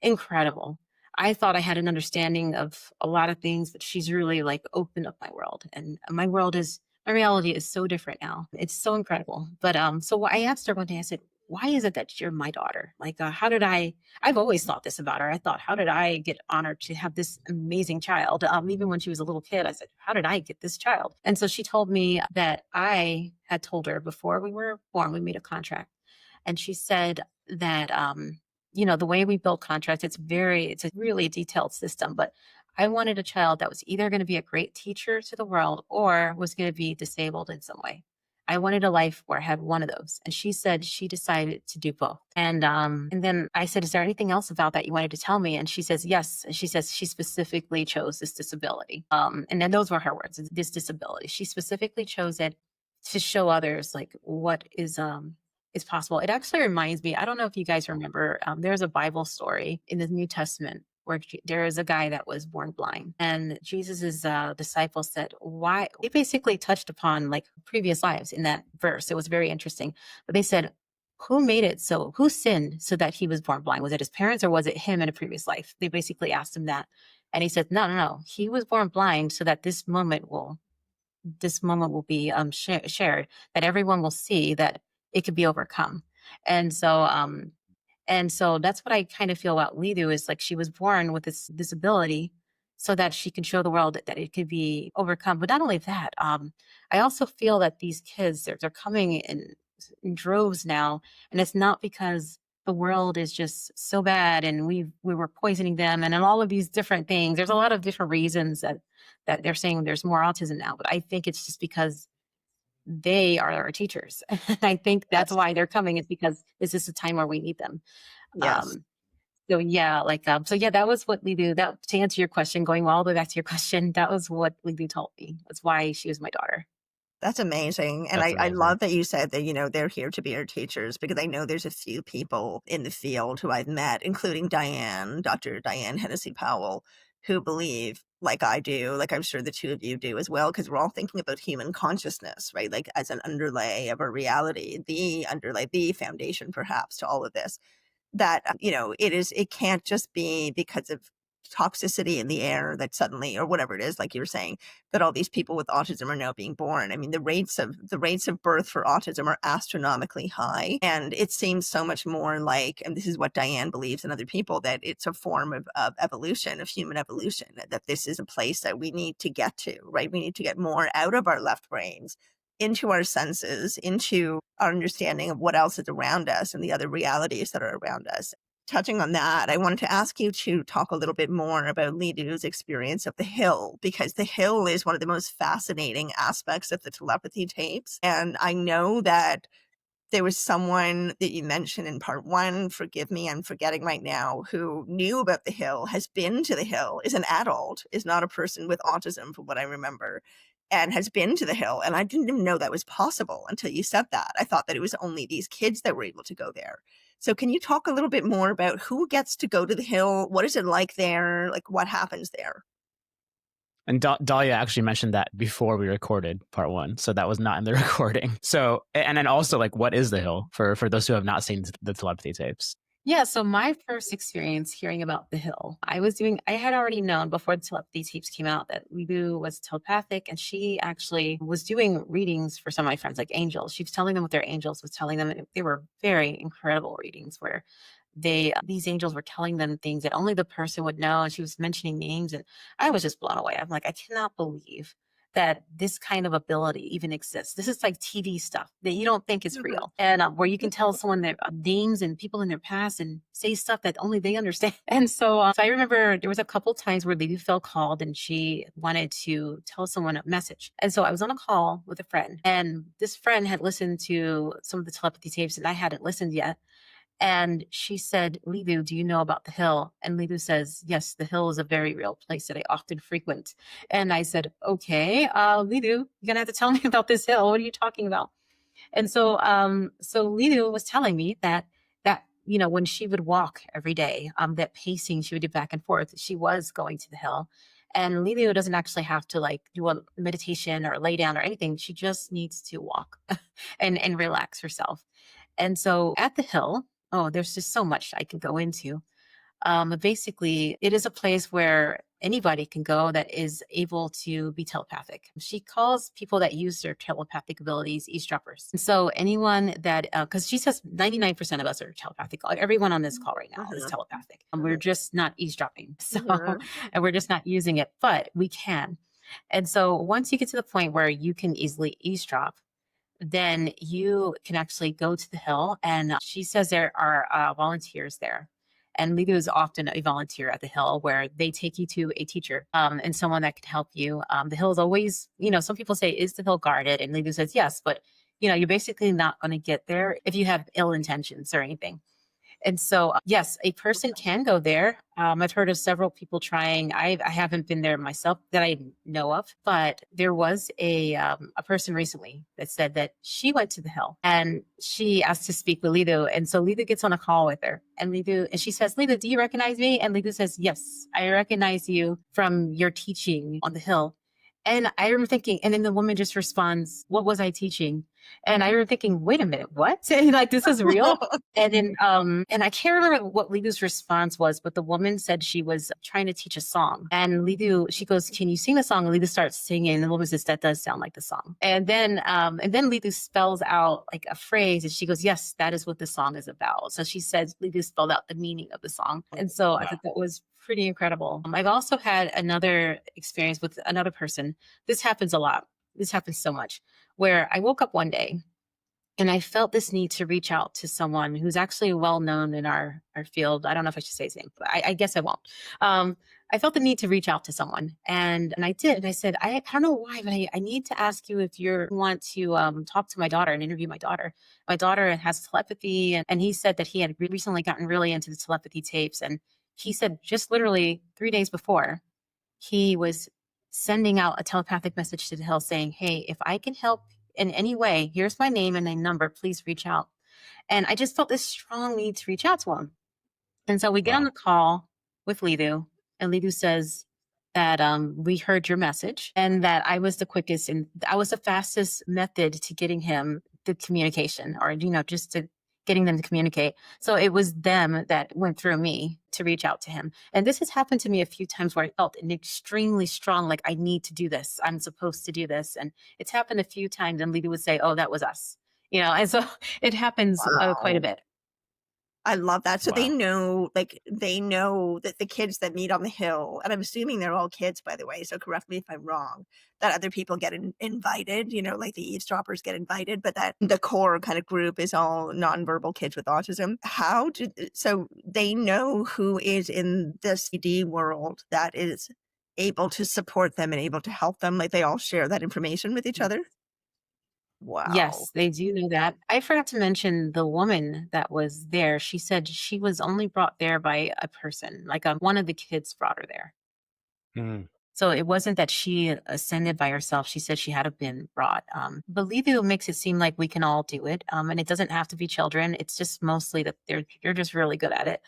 Incredible. I thought I had an understanding of a lot of things, but she's really like opened up my world. And my reality is so different now. It's so incredible. But so I asked her one day, I said, why is it that you're my daughter? Like, I've always thought this about her. I thought, how did I get honored to have this amazing child? Even when she was a little kid, I said, how did I get this child? And so she told me that I had told her before we were born, we made a contract. And she said that, the way we build contracts, it's a really detailed system, but I wanted a child that was either going to be a great teacher to the world or was going to be disabled in some way. I wanted a life where I had one of those. And she said she decided to do both. And then I said, is there anything else about that you wanted to tell me? And she says, yes. And she says she specifically chose this disability. And then those were her words, this disability. She specifically chose it to show others like what is possible. It actually reminds me, I don't know if you guys remember, there's a Bible story in the New Testament where there is a guy that was born blind, and Jesus's disciples said, why? They basically touched upon like previous lives in that verse. It was very interesting, but they said, who made it so? Who sinned so that he was born blind? Was it his parents or was it him in a previous life? They basically asked him that, and he said, no. He was born blind so that this moment will be shared, that everyone will see that it could be overcome. And so that's what I kind of feel about Lidu is like she was born with this disability so that she can show the world that it could be overcome. But not only that, I also feel that these kids, they're coming in droves now. And it's not because the world is just so bad and we were poisoning them and all of these different things. There's a lot of different reasons that they're saying there's more autism now. But I think it's just because they are our teachers. I think that's why they're coming, is because this is a time where we need them.
Yes.
So yeah, that was what Lidu, that to answer your question, going all the way back to your question, that was what Lidu told me. That's why she was my daughter.
That's amazing. And
That's
I
amazing.
love that you said that, they're here to be our teachers, because I know there's a few people in the field who I've met, including Dr. Diane Hennacy Powell, who believe, like I do, like I'm sure the two of you do as well, because we're all thinking about human consciousness, right? Like as an underlay of our reality, the foundation perhaps to all of this, that, it can't just be because of toxicity in the air that suddenly, or whatever it is, like you were saying, that all these people with autism are now being born. I mean, the rates of birth for autism are astronomically high. And it seems so much more like, and this is what Diane believes and other people, that it's a form of evolution, of human evolution, that this is a place that we need to get to, right? We need to get more out of our left brains into our senses, into our understanding of what else is around us and the other realities that are around us. Touching on that, I wanted to ask you to talk a little bit more about Lidu's experience of the Hill, because the Hill is one of the most fascinating aspects of the telepathy tapes. And I know that there was someone that you mentioned in part one, forgive me, I'm forgetting right now, who knew about the Hill, has been to the Hill, is an adult, is not a person with autism from what I remember, and has been to the Hill. And I didn't even know that was possible until you said that. I thought that it was only these kids that were able to go there. So can you talk a little bit more about who gets to go to the Hill? What is it like there? Like what happens there?
And Dalia actually mentioned that before we recorded part one. So that was not in the recording. So, and then also like, what is the Hill for those who have not seen the telepathy tapes?
Yeah, so my first experience hearing about the Hill, I had already known before the telepathy tapes came out that Lidu was telepathic, and she actually was doing readings for some of my friends, like angels. She was telling them what their angels was telling them. And they were very incredible readings where these angels were telling them things that only the person would know. And she was mentioning names, and I was just blown away. I'm like, I cannot believe that this kind of ability even exists. This is like TV stuff that you don't think is real, and where you can tell someone their names and people in their past and say stuff that only they understand. And so I remember there was a couple times where Lidu felt called and she wanted to tell someone a message. And so I was on a call with a friend, and this friend had listened to some of the telepathy tapes and I hadn't listened yet. And she said, Lidu, do you know about the Hill? And Lidu says, yes, the Hill is a very real place that I often frequent. And I said, okay, Lidu, you're going to have to tell me about this Hill. What are you talking about? And so Lidu was telling me that, when she would walk every day, that pacing she would do back and forth, she was going to the Hill. And Lidu doesn't actually have to like do a meditation or lay down or anything. She just needs to walk and relax herself. And so at the Hill, there's just so much I can go into. But basically, it is a place where anybody can go that is able to be telepathic. She calls people that use their telepathic abilities eavesdroppers. And so anyone that, because she says 99% of us are telepathic. Everyone on this call right now is telepathic. We're just not eavesdropping. So, and we're just not using it, but we can. And so once you get to the point where you can easily eavesdrop, then you can actually go to the Hill. And she says there are volunteers there. And Lidu is often a volunteer at the Hill where they take you to a teacher and someone that can help you. The Hill is always, some people say, is the Hill guarded? And Lidu says, yes, but you're basically not going to get there if you have ill intentions or anything. And so, yes, a person can go there. I've heard of several people trying. I haven't been there myself that I know of, but there was a person recently that said that she went to the Hill and she asked to speak with Lidu. And so Lidu gets on a call with her and she says, Lidu, do you recognize me? And Lidu says, yes, I recognize you from your teaching on the Hill. And I remember thinking, and then the woman just responds, what was I teaching? And I remember thinking, wait a minute, what? And like, this is real? And then, and I can't remember what Lidu's response was, but the woman said she was trying to teach a song. And Lidu, she goes, can you sing the song? And Lidu starts singing. And the woman says, that does sound like the song. And then Lidu spells out like a phrase and she goes, yes, that is what the song is about. So she says, Lidu spelled out the meaning of the song. And so I thought that was pretty incredible. I've also had another experience with another person. This happens a lot. This happens so much where I woke up one day and I felt this need to reach out to someone who's actually well known in our field. I don't know if I should say his name, but I guess I won't. I felt the need to reach out to someone and I did. And I said, I don't know why, but I need to ask you if you want to talk to my daughter and interview my daughter. My daughter has telepathy. And he said that he had recently gotten really into the telepathy tapes. And he said just literally 3 days before, he was sending out a telepathic message to the Hill saying, hey, if I can help in any way, here's my name and my number, please reach out. And I just felt this strong need to reach out to him. And so we get on the call with Lidu, and Lidu says that we heard your message and that I was the quickest and I was the fastest method to getting him the communication or, just to getting them to communicate. So it was them that went through me to reach out to him. And this has happened to me a few times where I felt an extremely strong, like I need to do this. I'm supposed to do this. And it's happened a few times and Lidu would say, oh, that was us, and so it happens quite a bit.
I love that. So
Wow.
they know that the kids that meet on the Hill, and I'm assuming they're all kids, by the way, so correct me if I'm wrong, that other people get invited, like the eavesdroppers get invited, but that the core kind of group is all nonverbal kids with autism. So they know who is in the CD world that is able to support them and able to help them. Like they all share that information with each other. Wow.
Yes, they do know that. I forgot to mention the woman that was there. She said she was only brought there by a person, like one of the kids brought her there.
Mm.
So it wasn't that she ascended by herself. She said she had to been brought. But Lidu makes it seem like we can all do it. And it doesn't have to be children. It's just mostly that they're just really good at it.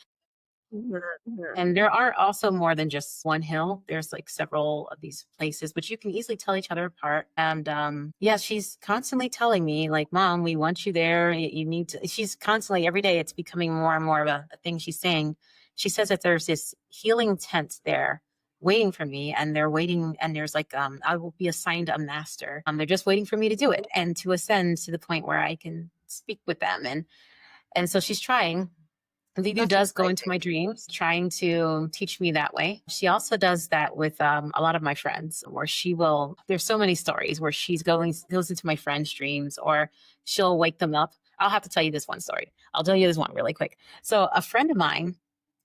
And there are also more than just one hill. There's like several of these places, which you can easily tell each other apart. And yeah, she's constantly telling me like, Mom, we want you there. You need to, she's constantly, every day it's becoming more and more of a thing she's saying. She says that there's this healing tent there waiting for me and they're waiting. And there's like, I will be assigned a master. They're just waiting for me to do it and to ascend to the point where I can speak with them. And so she's trying. Lidu does go into my dreams, trying to teach me that way. She also does that with a lot of my friends, where there's so many stories where goes into my friends' dreams, or she'll wake them up. I'll have to tell you this one story. I'll tell you this one really quick. So a friend of mine,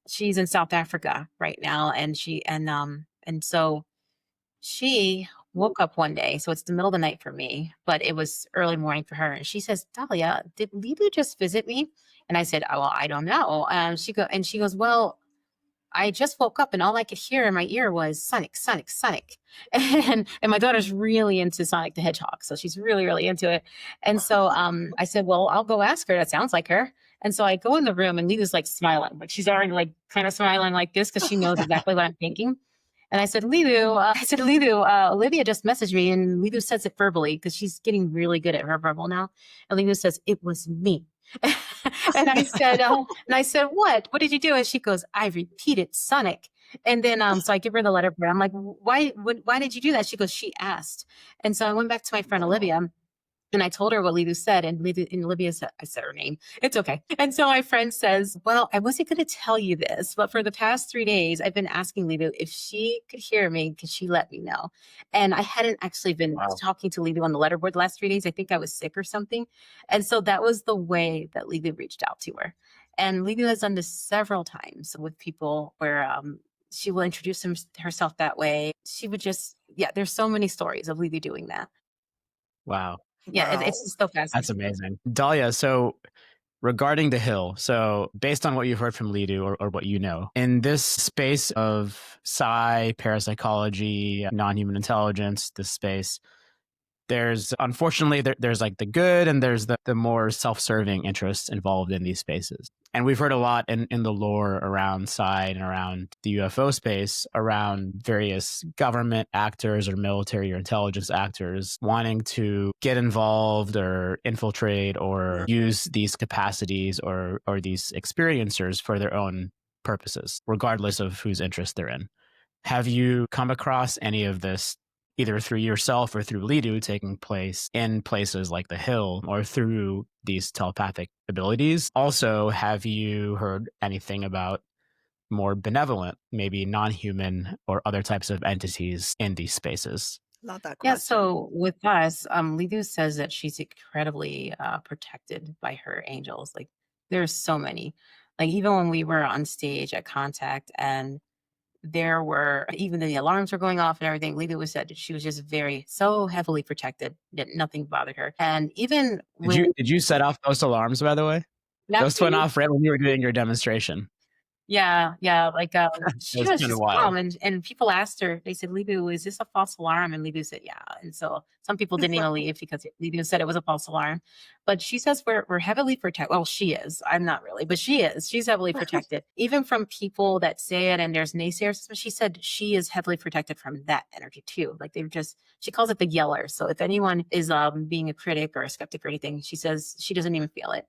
she's in South Africa right now, and so she woke up one day. So it's the middle of the night for me, but it was early morning for her. And she says, Dalia, did Lidu just visit me? And I said, oh, well, I don't know. She goes, well, I just woke up and all I could hear in my ear was Sonic, Sonic, Sonic. And my daughter's really into Sonic the Hedgehog. So she's really, really into it. And so I said, well, I'll go ask her. That sounds like her. And so I go in the room and Lidu's like smiling, but she's already like kind of smiling like this because she knows exactly what I'm thinking. And I said, Lidu, Olivia just messaged me, and Lidu says it verbally because she's getting really good at her verbal now. And Lidu says, it was me. And I said, what did you do? And she goes, I repeated Sonic. And then, so I give her the letter. I'm like, why did you do that? She goes, she asked. And so I went back to my friend Olivia. And I told her what Lidu said, and Olivia said, I said her name. It's okay. And so my friend says, well, I wasn't going to tell you this, but for the past 3 days, I've been asking Lidu if she could hear me, could she let me know? And I hadn't actually been talking to Lidu on the letterboard the last 3 days. I think I was sick or something. And so that was the way that Lidu reached out to her. And Lidu has done this several times with people where she will introduce herself that way. She would just, yeah, there's so many stories of Lidu doing that.
Wow.
Yeah,
Wow.
it's just so
That's
fascinating.
amazing. Dalia, so regarding the hill, so based on what you've heard from Lidu or what you know, in this space of psi, parapsychology, non-human intelligence, this space, there's unfortunately there's like the good and there's the more self-serving interests involved in these spaces. And we've heard a lot in the lore around psi and around the UFO space around various government actors or military or intelligence actors wanting to get involved or infiltrate or use these capacities or these experiencers for their own purposes, regardless of whose interest they're in. Have you come across any of this either through yourself or through Lidu taking place in places like the Hill or through these telepathic abilities? Also, have you heard anything about more benevolent, maybe non-human or other types of entities in these spaces?
Love that
Yeah,
question.
so with us, Lidu says that she's incredibly protected by her angels. Like there's so many. Like even when we were on stage at Contact and there were even the alarms were going off and everything, Lidu was said she was just so heavily protected that nothing bothered her. And even when
Did you set off those alarms, by the way?
not
Those went off right when you were doing your demonstration.
yeah, like
It
she
was
was
kind of
just
wild.
calm, and people asked her. They said, "Lidu, is this a false alarm?" And Lidu said, "Yeah." And so some people didn't even leave because Lidu said it was a false alarm. But she says we're heavily protected. Well, she is. I'm not really, but she is. She's heavily protected, even from people that say it. And there's naysayers. But she said she is heavily protected from that energy too. Like they've just. She calls it the yeller. So if anyone is being a critic or a skeptic or anything, she says she doesn't even feel it.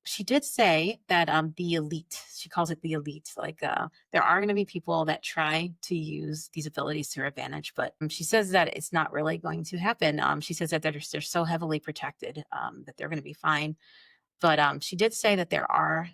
She did say that the elite, she calls it the elite, like there are going to be people that try to use these abilities to her advantage, but she says that it's not really going to happen. She says that they're so heavily protected that they're going to be fine. But she did say that there are.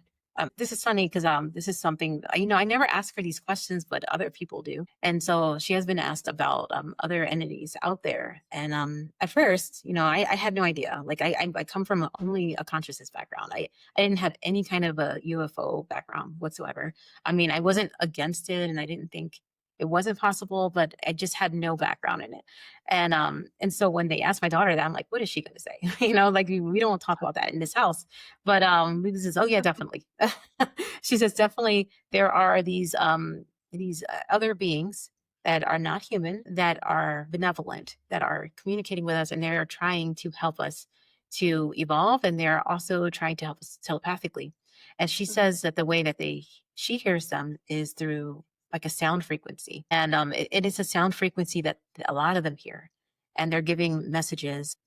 This is funny because this is something I never ask her these questions, but other people do, and so she has been asked about other entities out there. And at first, I had no idea. Like I come from only a consciousness background. I didn't have any kind of a UFO background whatsoever. I mean, I wasn't against it, and I didn't think it wasn't possible, but I just had no background in it. And so when they asked my daughter that, I'm like, what is she going to say? Like we don't talk about that in this house. But Lisa says, oh yeah, definitely. She says definitely there are these other beings that are not human, that are benevolent, that are communicating with us, and they're trying to help us to evolve, and they're also trying to help us telepathically. And she says that the way that she hears them is through like a sound frequency, and it is a sound frequency that a lot of them hear, and they're giving messages.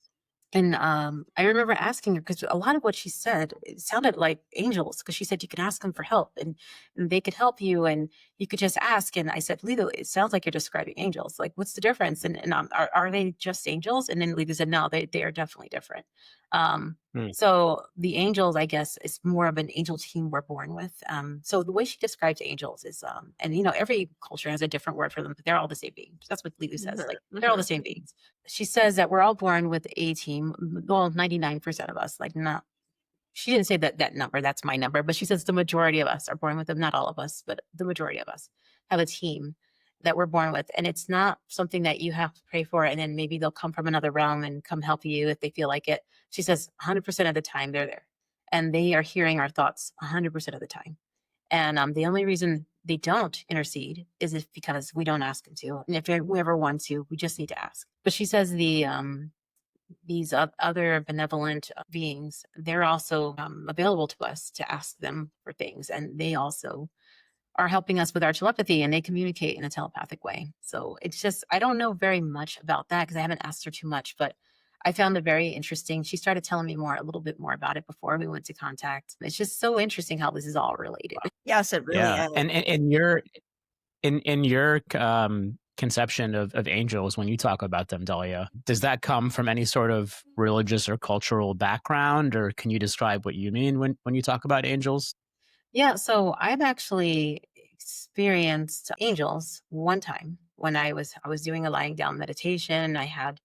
And I remember asking her because a lot of what she said, it sounded like angels because she said you can ask them for help and they could help you and you could just ask. And I said, Lido, it sounds like you're describing angels. Like, what's the difference? And are they just angels? And then Lido said, no, they are definitely different. Um,
Hmm.
so the angels, I guess, is more of an angel team we're born with. So the way she describes angels is, and every culture has a different word for them, but they're all the same beings. That's what Lido says. Like they're all the same beings. She says that we're all born with a team. Well, 99% of us, like not, she didn't say that number, that's my number, but she says the majority of us are born with them. Not all of us, but the majority of us have a team that we're born with. And it's not something that you have to pray for. And then maybe they'll come from another realm and come help you if they feel like it. She says 100% of the time they're there and they are hearing our thoughts 100% of the time. And the only reason they don't intercede is because we don't ask them to. And if we ever want to, we just need to ask. But she says these other benevolent beings, they're also available to us to ask them for things. And they also are helping us with our telepathy and they communicate in a telepathic way. So it's just, I don't know very much about that because I haven't asked her too much, but I found it very interesting. She started telling me a little bit more about it before we went to Contact. It's just so interesting how this is all related.
Yes, it really
Yeah.
is.
And in your conception of angels, when you talk about them, Dalia, does that come from any sort of religious or cultural background, or can you describe what you mean when you talk about angels?
Yeah, so I've actually experienced angels one time when I was doing a lying down meditation. I had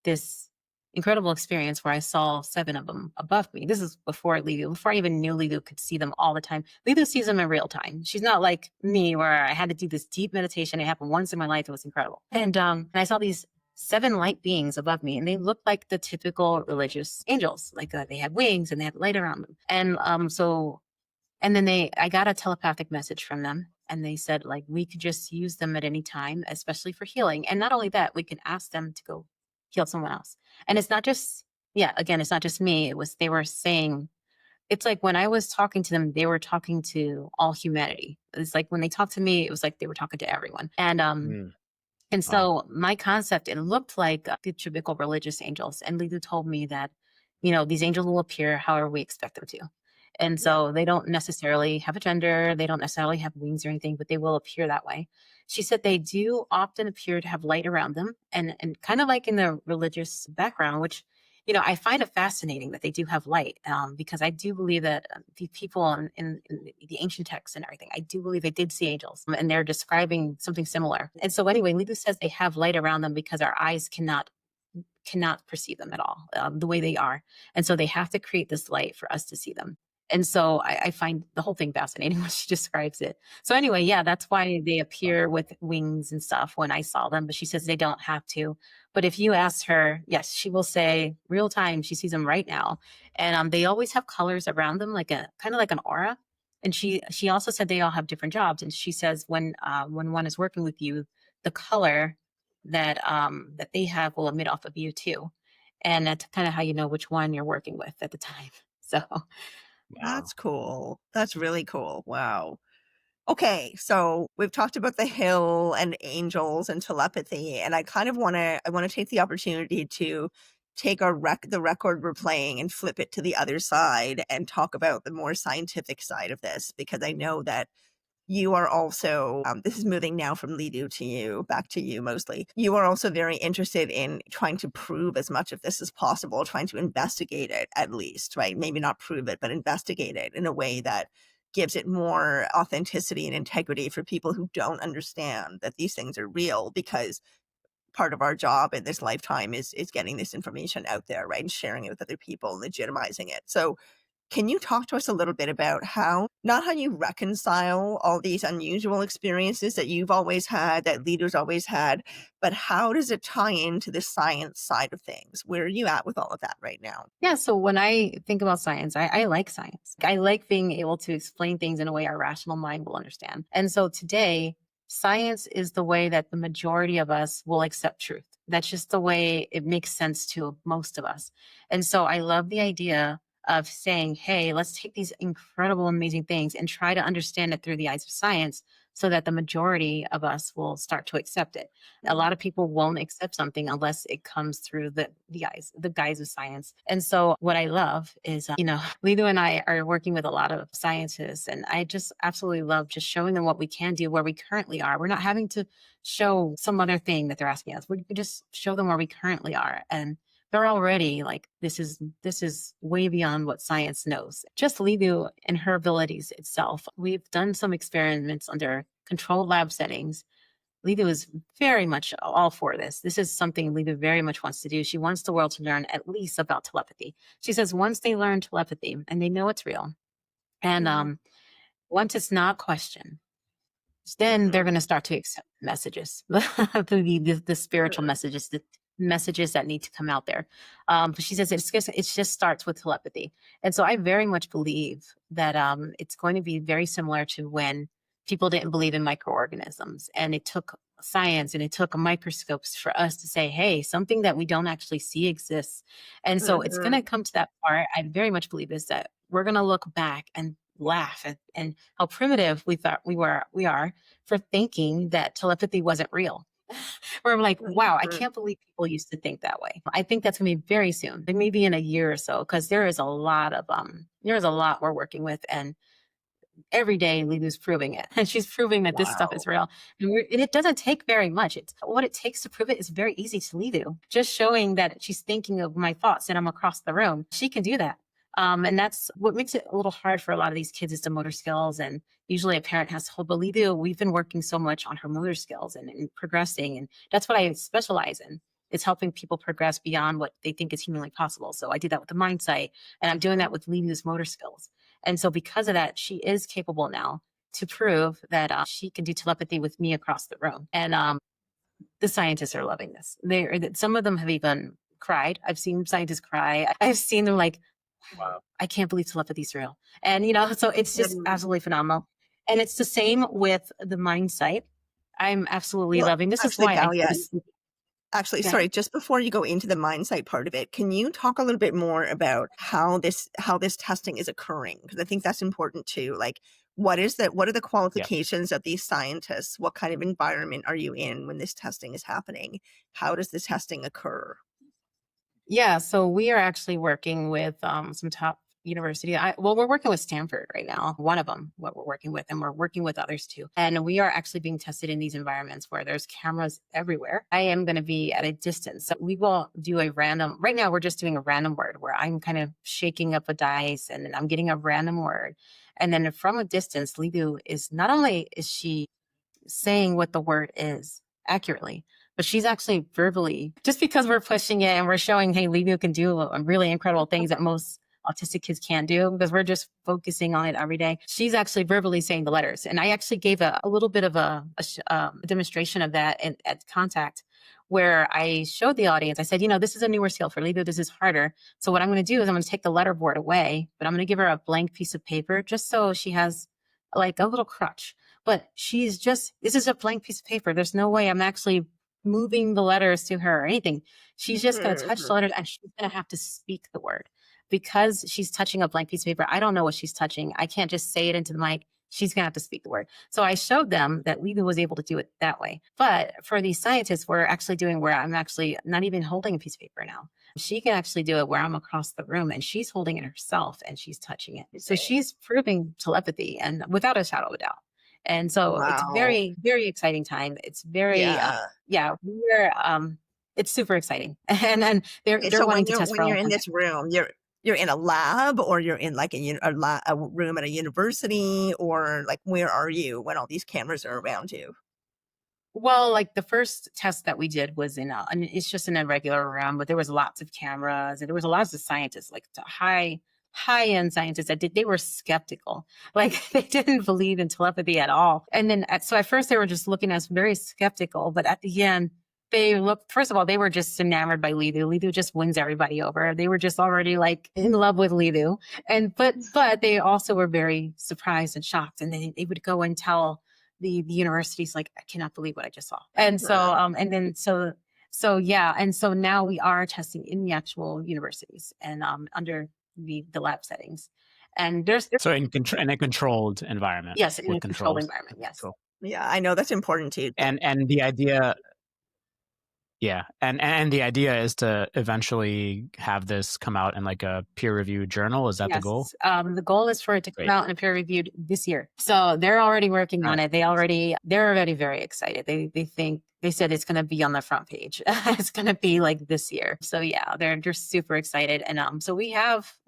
this, incredible experience where I saw 7 of them above me. This is before Lidu, before I even knew Lidu could see them all the time. Lidu sees them in real time. She's not like me where I had to do this deep meditation. It happened once in my life. It was incredible. And I saw these 7 light beings above me, and they looked like the typical religious angels. Like they had wings and they had light around them. And and then I got a telepathic message from them. And they said, like, we could just use them at any time, especially for healing. And not only that, we can ask them to go heal someone else. And it's not just, yeah, again, it's not just me. They were saying, it's like when I was talking to them, they were talking to all humanity. It's like when they talked to me, it was like they were talking to everyone. And so my concept, it looked like the typical religious angels. And Lidu told me that, these angels will appear however we expect them to. And so they don't necessarily have a gender. They don't necessarily have wings or anything, but they will appear that way. She said they do often appear to have light around them and kind of like in the religious background, which, I find it fascinating that they do have light because I do believe that the people in the ancient texts and everything, I do believe they did see angels and they're describing something similar. And so anyway, Lidu says they have light around them because our eyes cannot perceive them at all the way they are. And so they have to create this light for us to see them. And so I find the whole thing fascinating when she describes it. So anyway, yeah, that's why they appear with wings and stuff when I saw them. But she says they don't have to. But if you ask her, yes, she will say real time, she sees them right now. And they always have colors around them, like a kind of like an aura. And she also said they all have different jobs. And she says when one is working with you, the color that they have will emit off of you too. And that's kind of how you know which one you're working with at the time. So
That's cool. That's really cool. Wow. Okay, so we've talked about the hill and angels and telepathy, and I kind of want to take the opportunity to take the record we're playing and flip it to the other side and talk about the more scientific side of this, because I know that you are also, this is moving now from Lidu to you, back to you mostly. You are also very interested in trying to prove as much of this as possible, trying to investigate it at least, right? Maybe not prove it, but investigate it in a way that gives it more authenticity and integrity for people who don't understand that these things are real, because part of our job in this lifetime is getting this information out there, right? And sharing it with other people, legitimizing it. So can you talk to us a little bit about not how you reconcile all these unusual experiences that you've always had, that leaders always had, but how does it tie into the science side of things? Where are you at with all of that right now?
yeah, so when I think about science, I like science. I like being able to explain things in a way our rational mind will understand. And so today, science is the way that the majority of us will accept truth. That's just the way it makes sense to most of us. And so I love the idea of saying, hey, let's take these incredible, amazing things and try to understand it through the eyes of science so that the majority of us will start to accept it. A lot of people won't accept something unless it comes through the guise of science. And so what I love is, Lidu and I are working with a lot of scientists, and I just absolutely love just showing them what we can do where we currently are. We're not having to show some other thing that they're asking us. We can just show them where we currently are. And they're already like, this is way beyond what science knows. Just Lidu and her abilities itself. We've done some experiments under controlled lab settings. Lidu is very much all for this. This is something Lidu very much wants to do. She wants the world to learn at least about telepathy. She says once they learn telepathy and they know it's real, and once it's not questioned, then they're going to start to accept messages, the spiritual messages, the messages that need to come out there. But she says it just starts with telepathy. And so I very much believe that it's going to be very similar to when people didn't believe in microorganisms, and it took science and it took microscopes for us to say, hey, something that we don't actually see exists. And so it's going to come to that part. I very much believe is that we're going to look back and laugh at and how primitive we thought we are for thinking that telepathy wasn't real. Where I'm like, wow, I can't believe people used to think that way. I think that's gonna be very soon, like maybe in a year or so, because there's a lot we're working with, and every day Lidu's proving it, and she's proving that this stuff is real. And it doesn't take very much. It's what it takes to prove it is very easy to Lidu. Just showing that she's thinking of my thoughts and I'm across the room. She can do that. And that's what makes it a little hard for a lot of these kids is the motor skills. And usually a parent has to hold, but Lidu, we've been working so much on her motor skills and progressing. And that's what I specialize in. It's helping people progress beyond what they think is humanly possible. So I did that with the Mindsight, and I'm doing that with Lidu's motor skills. And so because of that, she is capable now to prove that she can do telepathy with me across the room. And the scientists are loving this. Some of them have even cried. I've seen scientists cry. I've seen them like, wow, I can't believe telepathy's real. And, so it's just absolutely phenomenal. And it's the same with the Mindsight. I'm absolutely loving this.
Actually,
Is why
Dalia,
yeah.
sorry, just before you go into the Mindsight part of it, can you talk a little bit more about how this testing is occurring? Because I think that's important too. Like, what are the qualifications of these scientists? What kind of environment are you in when this testing is happening? How does the testing occur?
Yeah, so we are actually working with some top university. We're working with Stanford right now, one of them, what we're working with, and we're working with others too. And we are actually being tested in these environments where there's cameras everywhere. I am going to be at a distance. So we will do right now we're just doing a random word where I'm kind of shaking up a dice and then I'm getting a random word. And then from a distance, Lidu is not only is she saying what the word is accurately, but she's actually verbally, just because we're pushing it and we're showing, hey, Lidu can do really incredible things that most autistic kids can't do because we're just focusing on it every day. She's actually verbally saying the letters. And I actually gave a little bit of a demonstration of that at Contact, where I showed the audience, I said, this is a newer skill for Lidu. This is harder. So what I'm going to do is I'm going to take the letter board away, but I'm going to give her a blank piece of paper just so she has like a little crutch. But this is a blank piece of paper. There's no way I'm actually moving the letters to her or anything. She's just going to touch the letters and she's going to have to speak the word. Because she's touching a blank piece of paper, I don't know what she's touching. I can't just say it into the mic. She's going to have to speak the word. So I showed them that Lidu was able to do it that way. But for these scientists, we're actually doing where I'm actually not even holding a piece of paper now. She can actually do it where I'm across the room and she's holding it herself and she's touching it. So she's proving telepathy and without a shadow of a doubt. And so it's very, very exciting time. It's very, it's super exciting. And then they're wanting to test
when you're in this room, you're in a lab or you're in like a room at a university, or like, where are you when all these cameras are around you?
Well, like the first test that we did was it's just in a regular room, but there was lots of cameras and there was lots of scientists, like high-end scientists they were skeptical. Like they didn't believe in telepathy at all. And then, so at first they were just looking at us very skeptical, but at the end, first of all, they were just enamored by Lidu. Lidu just wins everybody over. They were just already like in love with Lidu. But they also were very surprised and shocked. And they would go and tell the universities, like, I cannot believe what I just saw. And so, And so now we are testing in the actual universities and under the lab settings. And there's
so in a controlled environment.
Yes, in a controlled environment. Yes.
Cool.
Yeah, I know that's important too.
And the idea. Yeah. And the idea is to eventually have this come out in like a peer-reviewed journal. Is that the goal?
The goal is for it to come out in a peer-reviewed this year. So they're already working on it. They're already very excited. They said it's going to be on the front page. It's going to be like this year. So yeah, they're super excited. And so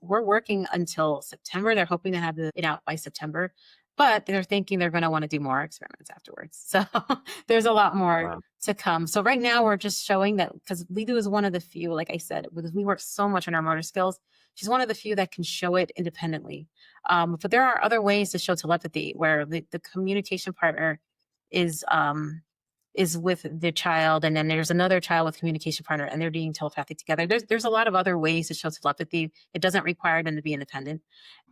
we're working until September. They're hoping to have it out by September. But they're thinking they're going to want to do more experiments afterwards. So there's a lot more to come. So right now we're just showing that, because Lidu is one of the few, like I said, because we work so much on our motor skills, she's one of the few that can show it independently. But there are other ways to show telepathy where the communication partner is with the child, and then there's another child with communication partner, and they're being telepathic together. There's a lot of other ways to show telepathy. It doesn't require them to be independent.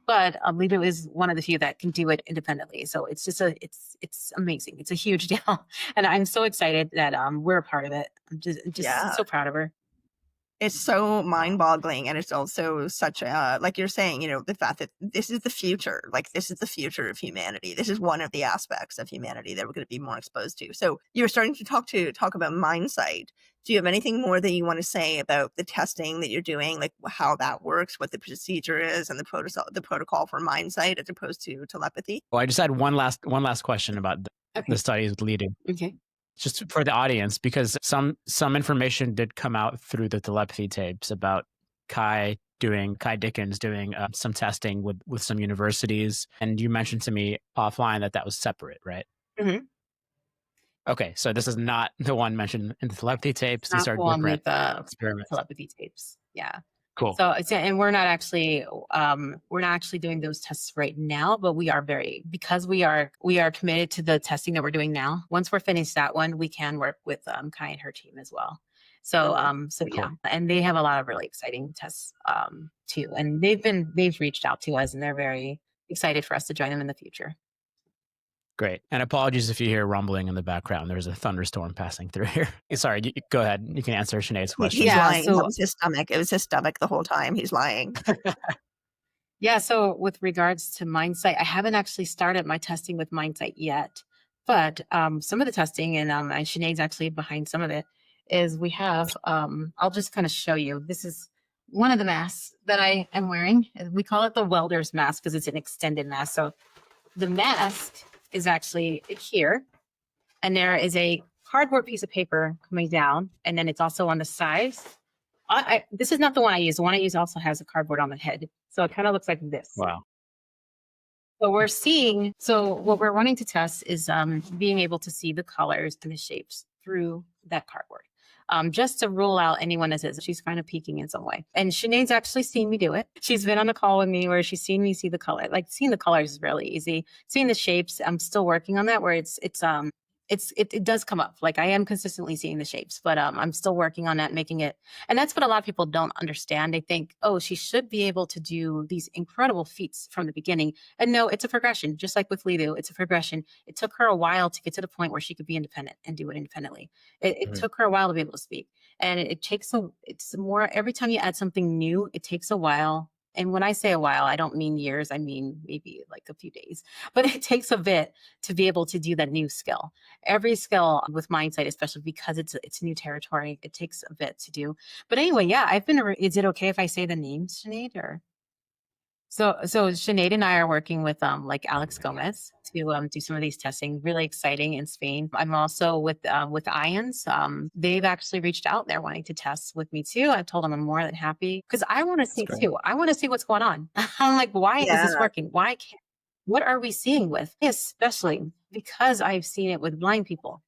But Lidu is one of the few that can do it independently. So it's just it's amazing. It's a huge deal. And I'm so excited that we're a part of it. I'm just so proud of her.
It's so mind-boggling, and it's also such a, like you're saying, the fact that this is the future. Like, this is the future of humanity. This is one of the aspects of humanity that we're going to be more exposed to. So you're starting to talk about Mindsight. Do you have anything more that you want to say about the testing that you're doing, like how that works, what the procedure is, and the protocol for Mindsight as opposed to telepathy?
Well, I just had one last question about the studies with Lidu.
Okay.
Just for the audience, because some information did come out through the telepathy tapes about Kai Dickens doing some testing with some universities, and you mentioned to me offline that was separate, right?
Mm-hmm.
Okay, so this is not the one mentioned in the telepathy tapes. These
Not
are
the one
different
with the
experiments.
telepathy tapes. Yeah.
Cool.
So and we're not actually doing those tests right now, but we are because we are committed to the testing that we're doing now. Once we're finished that one, we can work with Kai and her team as well. So yeah, and they have a lot of really exciting tests too. And they've reached out to us and they're very excited for us to join them in the future.
Great. And apologies if you hear rumbling in the background. There's a thunderstorm passing through here. Sorry, go ahead. You can answer Sinead's question.
He's
Yeah,
lying.
so-
That was his stomach. It was his stomach the whole time. He's lying.
Yeah, so with regards to Mindsight, I haven't actually started my testing with Mindsight yet, but some of the testing, and Sinead's actually behind some of it, is we have, I'll just kind of show you. This is one of the masks that I am wearing. We call it the welder's mask because it's an extended mask. So the mask is actually here, and there is a cardboard piece of paper coming down, and then it's also on the sides. This is not the one I use. The one I use also has a cardboard on the head. So it kind of looks like this.
Wow.
So what we're wanting to test is being able to see the colors and the shapes through that cardboard. Just to rule out anyone that says she's kind of peeking in some way. And Sinead's actually seen me do it. She's been on a call with me where she's seen me see the color. Like seeing the colors is really easy. Seeing the shapes, I'm still working on that where it does come up. Like I am consistently seeing the shapes, but I'm still working on that, making it. And that's what a lot of people don't understand. They think, oh, she should be able to do these incredible feats from the beginning. And no, it's a progression. Just like with Lidu, it's a progression. It took her a while to get to the point where she could be independent and do it independently. It took her a while to be able to speak. And it's more, every time you add something new, it takes a while. And when I say a while, I don't mean years. I mean maybe like a few days, but it takes a bit to be able to do that new skill. Every skill with Mindsight, especially because it's new territory, it takes a bit to do. But anyway, yeah, is it okay if I say the names, Sinead, or? So Sinead and I are working with like Alex Gómez to do some of these testing. Really exciting in Spain. I'm also with Ions. They've actually reached out. They're wanting to test with me too. I've told them I'm more than happy because I want to see too. I want to see what's going on. I'm like, why is this working? What are we seeing with? Especially because I've seen it with blind people.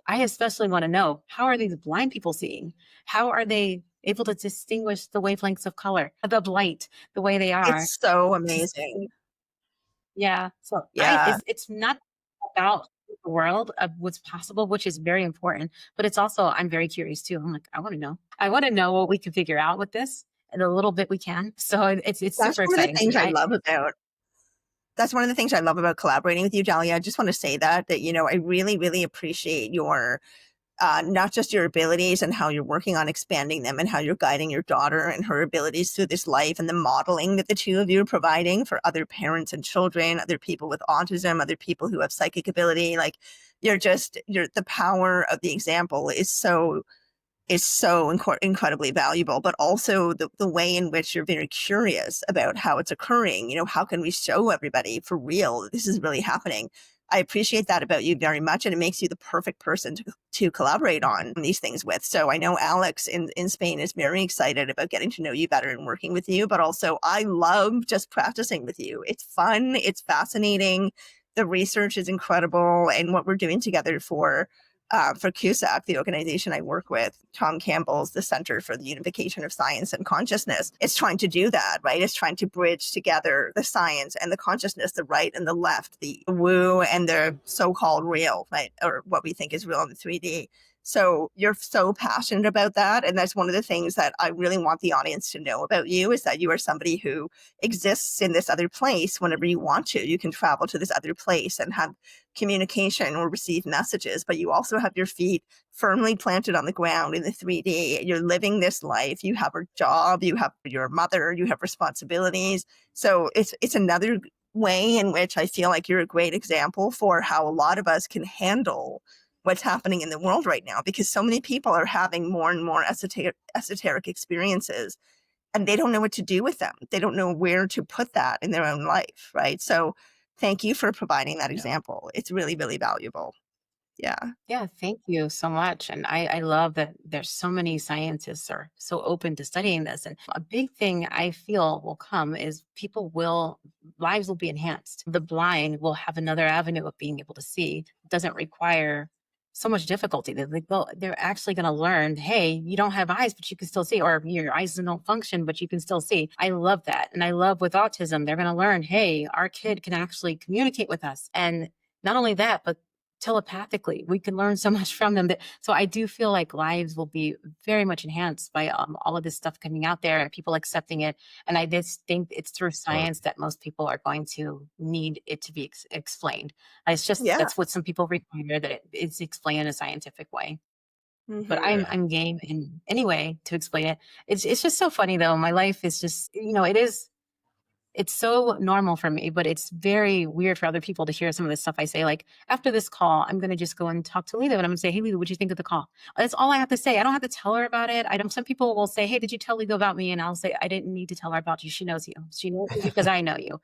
I especially want to know, how are these blind people seeing? How are they able to distinguish the wavelengths of color, the light, the way they are?
It's so amazing.
Yeah. So
Yeah.
it's not about the world of what's possible, which is very important, but it's also, I'm very curious too. I'm like, I want to know what we can figure out with this and a little bit we can. So it's super exciting.
That's one of the things I love about collaborating with you, Dalia. I just want to say that I really, really appreciate your, not just your abilities and how you're working on expanding them and how you're guiding your daughter and her abilities through this life and the modeling that the two of you are providing for other parents and children, other people with autism, other people who have psychic ability. Like the power of the example is so incredibly valuable, but also the way in which you're very curious about how it's occurring. How can we show everybody for real this is really happening? I appreciate that about you very much, and it makes you the perfect person to collaborate on these things with. So I know Alex in Spain is very excited about getting to know you better and working with you, but also I love just practicing with you. It's fun. It's fascinating. The research is incredible, and what we're doing together for CUSAC, the organization I work with, Tom Campbell's the Center for the Unification of Science and Consciousness. It's trying to do that, right? It's trying to bridge together the science and the consciousness, the right and the left, the woo and the so-called real, right? Or what we think is real in the 3D. So you're so passionate about that. And that's one of the things that I really want the audience to know about you, is that you are somebody who exists in this other place whenever you want to. You can travel to this other place and have communication or receive messages, but you also have your feet firmly planted on the ground in the 3D. You're living this life. You have a job, you have your mother, you have responsibilities. So it's another way in which I feel like you're a great example for how a lot of us can handle what's happening in the world right now, because so many people are having more and more esoteric experiences and they don't know what to do with them. They don't know where to put that in their own life, right? So thank you for providing that example. It's really, really valuable. Yeah.
Yeah, thank you so much. And I love that there's so many scientists are so open to studying this. And a big thing I feel will come is lives will be enhanced. The blind will have another avenue of being able to see. It doesn't require so much difficulty. They're actually going to learn, hey, you don't have eyes, but you can still see, or your eyes don't function, but you can still see. I love that. And I love with autism, they're going to learn, hey, our kid can actually communicate with us. And not only that, but telepathically, we can learn so much from them. So I do feel like lives will be very much enhanced by all of this stuff coming out there and people accepting it. And I just think it's through science that most people are going to need it to be explained. It's just,
Yeah.
that's what some people require, that it's explained in a scientific way. But
Mhm.
I'm game in any way to explain it. It's just so funny though. My life is just, it's so normal for me, but it's very weird for other people to hear some of the stuff I say. Like after this call, I'm going to just go and talk to Lidu and I'm going to say, hey, Lidu, what'd you think of the call? That's all I have to say. I don't have to tell her about it. Some people will say, hey, did you tell Lidu about me? And I'll say, I didn't need to tell her about you. She knows you. She knows you because I know you.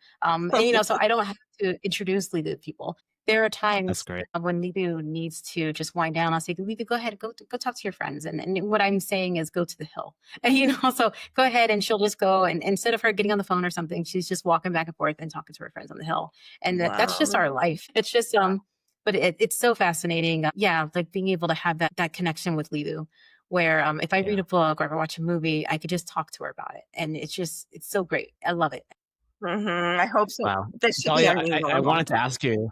So I don't have to introduce Lidu to people. There are times when Lidu needs to just wind down. I'll say, Lidu, go ahead, go talk to your friends. And what I'm saying is go to the hill. And, so go ahead and she'll just go. And instead of her getting on the phone or something, she's just walking back and forth and talking to her friends on the hill. And that's just our life. It's just, but it's so fascinating. Like being able to have that connection with Lidu, where if I read a book or if I watch a movie, I could just talk to her about it. And it's so great. I love it.
I hope so.
Wow.
This should be our new
I wanted to ask you.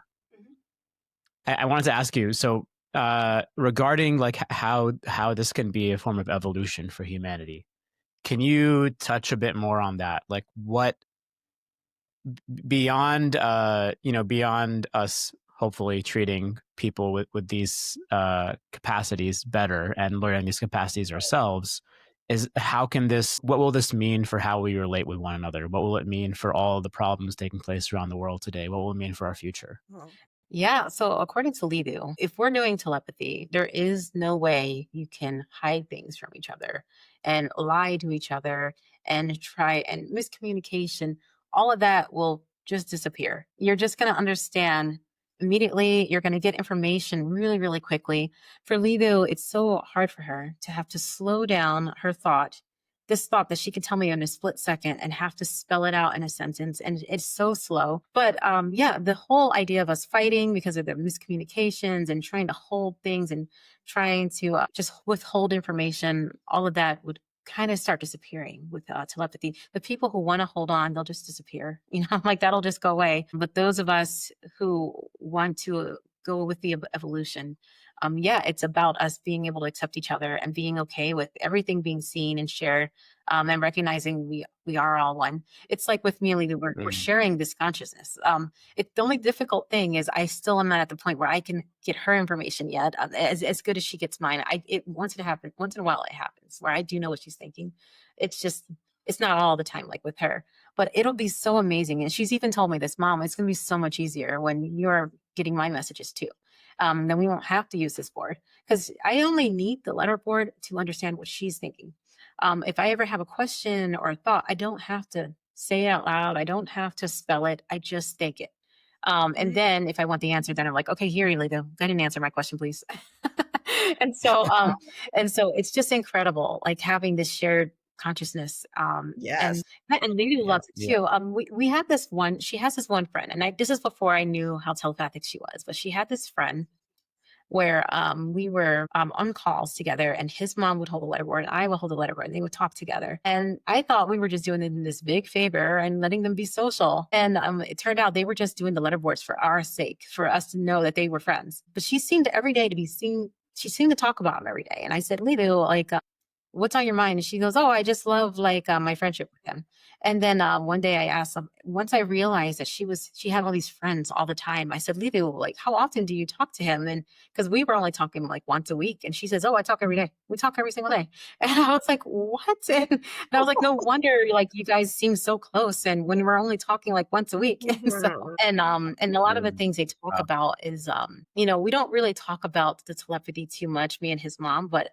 I wanted to ask you. So, regarding like how this can be a form of evolution for humanity, can you touch a bit more on that? Like, what beyond beyond us hopefully treating people with these capacities better and learning these capacities ourselves, what will this mean for how we relate with one another? What will it mean for all the problems taking place around the world today? What will it mean for our future?
Yeah. So according to Lidu, if we're doing telepathy, there is no way you can hide things from each other and lie to each other and try and miscommunication. All of that will just disappear. You're just going to understand immediately. You're going to get information really, really quickly. For Lidu, it's so hard for her to have to slow down her thought, this thought that she could tell me in a split second and have to spell it out in a sentence. And it's so slow. But the whole idea of us fighting because of the miscommunications and trying to hold things and trying to just withhold information, all of that would kind of start disappearing with telepathy. The people who want to hold on, they'll just disappear. Like that'll just go away. But those of us who want to go with the evolution, it's about us being able to accept each other and being okay with everything being seen and shared, and recognizing we are all one. It's like with me and Lidu, we're sharing this consciousness. The only difficult thing is I still am not at the point where I can get her information yet, as good as she gets mine. Once in a while it happens where I do know what she's thinking. It's not all the time like with her, but it'll be so amazing. And she's even told me this, Mom, it's going to be so much easier when you're getting my messages too. Then we won't have to use this board because I only need the letter board to understand what she's thinking. If I ever have a question or a thought, I don't have to say it out loud. I don't have to spell it. I just think it. And then if I want the answer, then I'm like, okay, here, Lidu, go ahead and answer my question, please. and so it's just incredible, like having this shared consciousness.
Yes.
And Lidu loves it too. We had this one, she has this one friend, and this is before I knew how telepathic she was, but she had this friend where we were on calls together, and his mom would hold the letterboard and I would hold the letterboard and they would talk together. And I thought we were just doing them this big favor and letting them be social. And it turned out they were just doing the letterboards for our sake, for us to know that they were friends. But she seemed every day to be seen. She seemed to talk about him every day. And I said, Lidu, like, what's on your mind? And she goes, oh, I just love like my friendship with him. And then one day I asked them, once I realized that she had all these friends all the time, I said, Lidu, like, how often do you talk to him? And because we were only talking like once a week. And she says, oh, I talk every day. We talk every single day. And I was like, what? And I was like, no wonder, like, you guys seem so close. And when we're only talking like once a week. And a lot of the things they talk about is, we don't really talk about the telepathy too much, me and his mom, but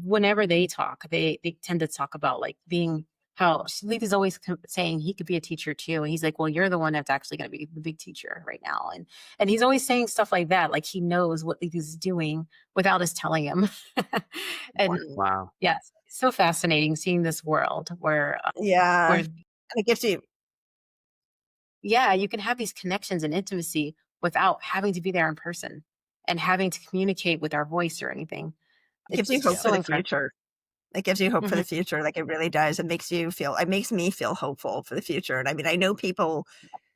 whenever they talk, they tend to talk about like being how Lidu's always saying he could be a teacher too. And he's like, well, you're the one that's actually going to be the big teacher right now. And he's always saying stuff like that. Like he knows what Lidu's doing without us telling him. And
wow.
Yes, so fascinating seeing this world where,
where it gives you.
Yeah, you can have these connections and intimacy without having to be there in person. and having to communicate with our voice or anything.
It gives you
It's
hope
just
for
so
the
incredible.
future. It gives you hope for
Mhm.
the future. Like, it really does. It makes me feel hopeful for the future. And I mean, I know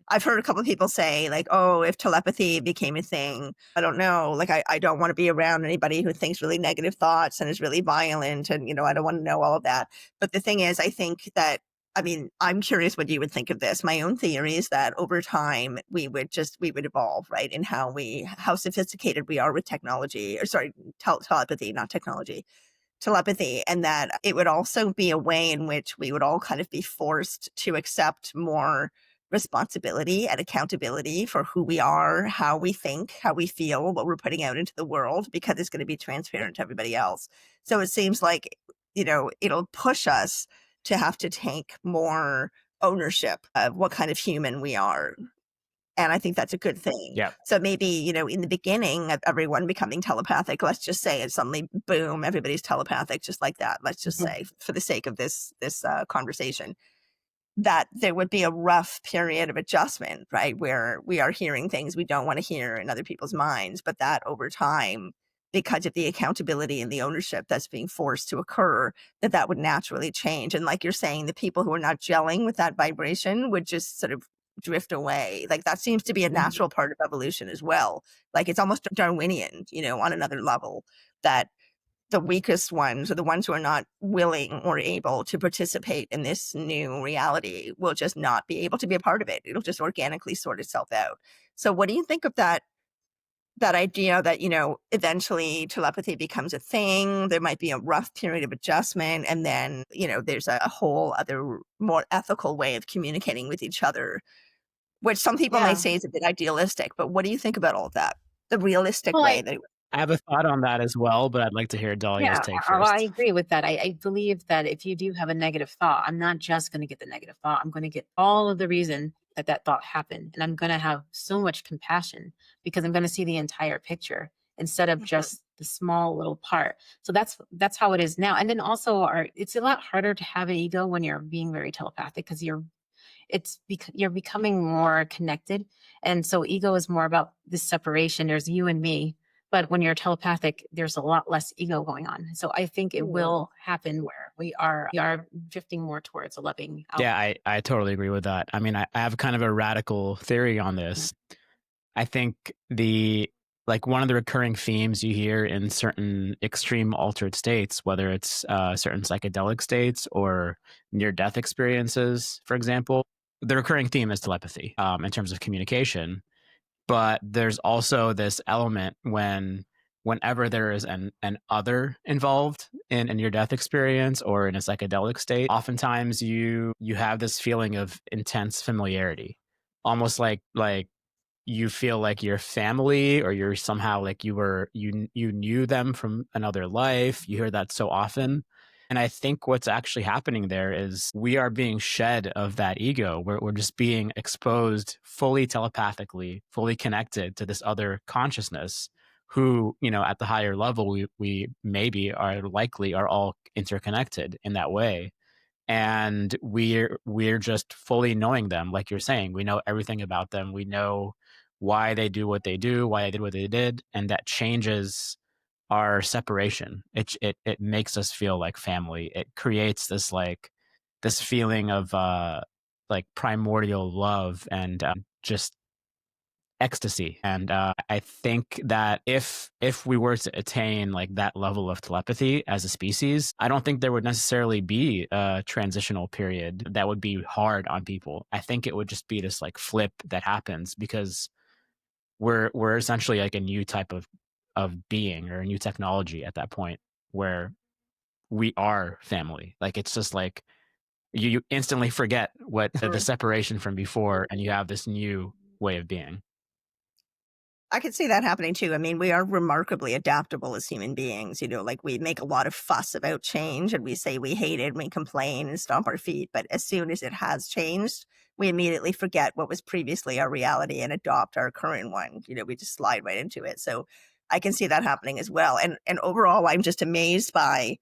I've heard a couple of people say, like, oh, if telepathy became a thing, I don't know. Like, I don't want to be around anybody who thinks really negative thoughts and is really violent. And, I don't want to know all of that. But the thing is, I think that, I mean, I'm curious what you would think of this. My own theory is that over time, we would evolve, right? In how sophisticated we are with technology, or sorry, telepathy, not technology, telepathy, and that it would also be a way in which we would all kind of be forced to accept more responsibility and accountability for who we are, how we think, how we feel, what we're putting out into the world, because it's going to be transparent to everybody else. So it seems like, it'll push us to have to take more ownership of what kind of human we are. And I think that's a good thing.
Yeah.
So maybe, in the beginning of everyone becoming telepathic, let's just say it suddenly, boom, everybody's telepathic just like that. Let's just
Mhm.
say, for the sake of this conversation, that there would be a rough period of adjustment, right? Where we are hearing things we don't want to hear in other people's minds, but that over time, because of the accountability and the ownership that's being forced to occur, that would naturally change. And like you're saying, the people who are not gelling with that vibration would just sort of drift away. Like, that seems to be a
Mhm.
natural part of evolution as well. Like, it's almost Darwinian, on another level, that the weakest ones, or the ones who are not willing or able to participate in this new reality, will just not be able to be a part of it. It'll just organically sort itself out. So what do you think of that idea that, eventually telepathy becomes a thing? There might be a rough period of adjustment, and then, there's a whole other more ethical way of communicating with each other, which some people may
Yeah.
say is a bit idealistic. But what do you think about all of that? The realistic
Well,
way that
I have a thought on that as well, but I'd like to hear Dahlia's
yeah,
take
I
first.
agree with that. I believe that if you do have a negative thought, I'm not just going to get the negative thought. I'm going to get all of the reason that thought happened. And I'm going to have so much compassion because I'm going to see the entire picture instead of
Mhm.
just the small little part. So that's how it is now. And then also it's a lot harder to have an ego when you're being very telepathic because you're becoming more connected. And so ego is more about this separation. There's you and me. But when you're telepathic, there's a lot less ego going on. So I think it will happen where we are drifting more towards a loving out.
Yeah, I totally agree with that. I mean, I have kind of a radical theory on this. I think one of the recurring themes you hear in certain extreme altered states, whether it's certain psychedelic states or near-death experiences, for example, the recurring theme is telepathy in terms of communication. But there's also this element whenever there is an other involved in a near-death experience or in a psychedelic state, oftentimes you have this feeling of intense familiarity, almost like you feel like you're family, or you're somehow like you knew them from another life. You hear that so often. And I think what's actually happening there is we are being shed of that ego. We're just being exposed fully telepathically, fully connected to this other consciousness who, at the higher level, we maybe are likely are all interconnected in that way. And we're just fully knowing them. Like you're saying, we know everything about them. We know why they do what they do, why they did what they did, and that changes our separation. It makes us feel like family. It creates this feeling of like primordial love and just ecstasy. And I think that if we were to attain like that level of telepathy as a species, I don't think there would necessarily be a transitional period that would be hard on people. I think it would just be this like flip that happens because we're essentially like a new type of being or a new technology at that point where we are family. Like it's just like you instantly forget what the separation from before, and you have this new way of being.
I could see that happening too. I mean, we are remarkably adaptable as human beings. Like, we make a lot of fuss about change, and we say we hate it and we complain and stomp our feet. But as soon as it has changed, we immediately forget what was previously our reality and adopt our current one. We just slide right into it. So I can see that happening as well. And overall, I'm just amazed by,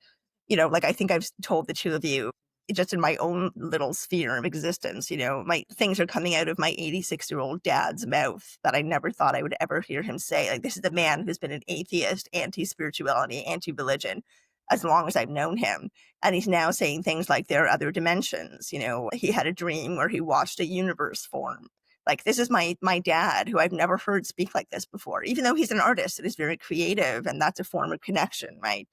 like I think I've told the two of you, just in my own little sphere of existence, my things are coming out of my 86-year-old dad's mouth that I never thought I would ever hear him say. Like, this is a man who's been an atheist, anti-spirituality, anti-religion as long as I've known him. And he's now saying things like there are other dimensions. He had a dream where he watched a universe form. Like, this is my dad, who I've never heard speak like this before, even though he's an artist and is very creative, and that's a form of connection, right?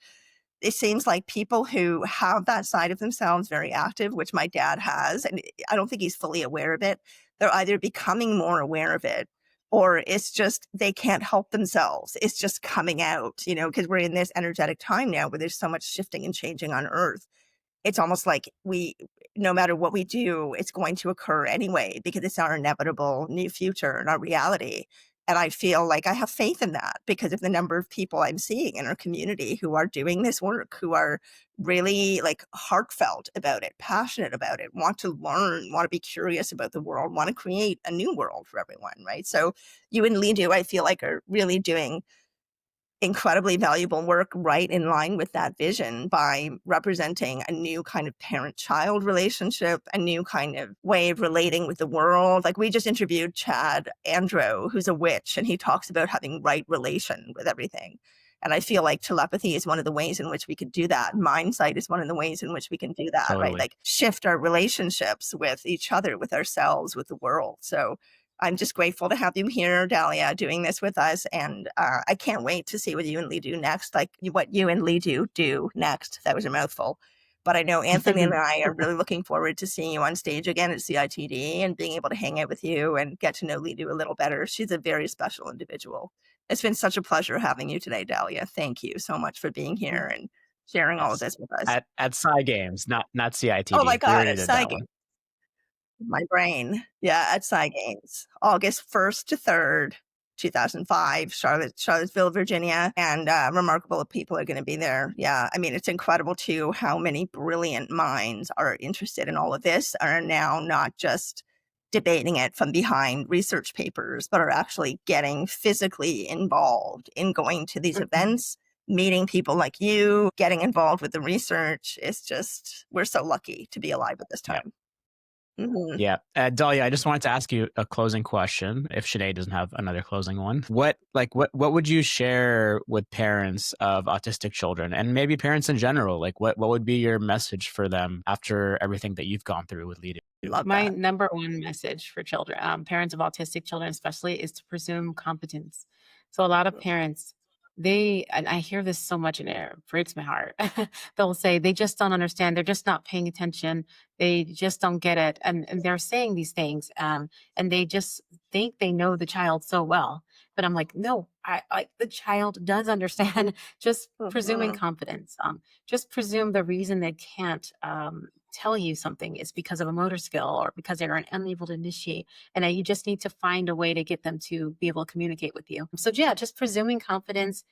It seems like people who have that side of themselves very active, which my dad has, and I don't think he's fully aware of it, they're either becoming more aware of it, or it's just they can't help themselves. It's just coming out, because we're in this energetic time now where there's so much shifting and changing on Earth. It's almost like no matter what we do, it's going to occur anyway, because it's our inevitable new future and our reality. And I feel like I have faith in that because of the number of people I'm seeing in our community who are doing this work, who are really like heartfelt about it, passionate about it, want to learn, want to be curious about the world, want to create a new world for everyone, right? So you and Lidu, I feel like, are really doing incredibly valuable work right in line with that vision by representing a new kind of parent-child relationship, a new kind of way of relating with the world. Like, we just interviewed Chad Andro, who's a witch, and he talks about having right relation with everything. And I feel like telepathy is one of the ways in which we could do that. Mindsight is one of the ways in which we can do that,
Totally.
right? Like, shift our relationships with each other, with ourselves, with the world. So I'm just grateful to have you here, Dalia, doing this with us. And I can't wait to see what you and Lee do next, like what you and Lee do next. That was a mouthful. But I know Anthony and I are really looking forward to seeing you on stage again at CITD and being able to hang out with you and get to know Lidu a little better. She's a very special individual. It's been such a pleasure having you today, Dalia. Thank you so much for being here and sharing all of this with us.
At Sci Games, not CITD.
Oh my God,
we already
at
did
Sci
that
Games.
one.
My brain. Yeah, at Sci Games, August 1st to 3rd, 2005, Charlottesville, Virginia, and remarkable people are going to be there. Yeah, I mean, it's incredible too how many brilliant minds are interested in all of this, are now not just debating it from behind research papers, but are actually getting physically involved in going to these events, meeting people like you, getting involved with the research. It's just, we're so lucky to be alive at this time. Mm-hmm.
Yeah. Dalia, I just wanted to ask you a closing question, if Sinead doesn't have another closing one. What would you share with parents of autistic children, and maybe parents in general? Like, what would be your message for them after everything that you've gone through with Lidu?
My number one message for children, parents of autistic children especially, is to presume competence. So a lot of parents, and I hear this so much, and it breaks my heart. They'll say they just don't understand. They're just not paying attention. They just don't get it. And they're saying these things, and they just think they know the child so well. But I'm like, no, the child does understand. Just presuming competence. Just presume the reason they can't tell you something is because of a motor skill or because they're unable to initiate. And you just need to find a way to get them to be able to communicate with you. So yeah, just presuming confidence,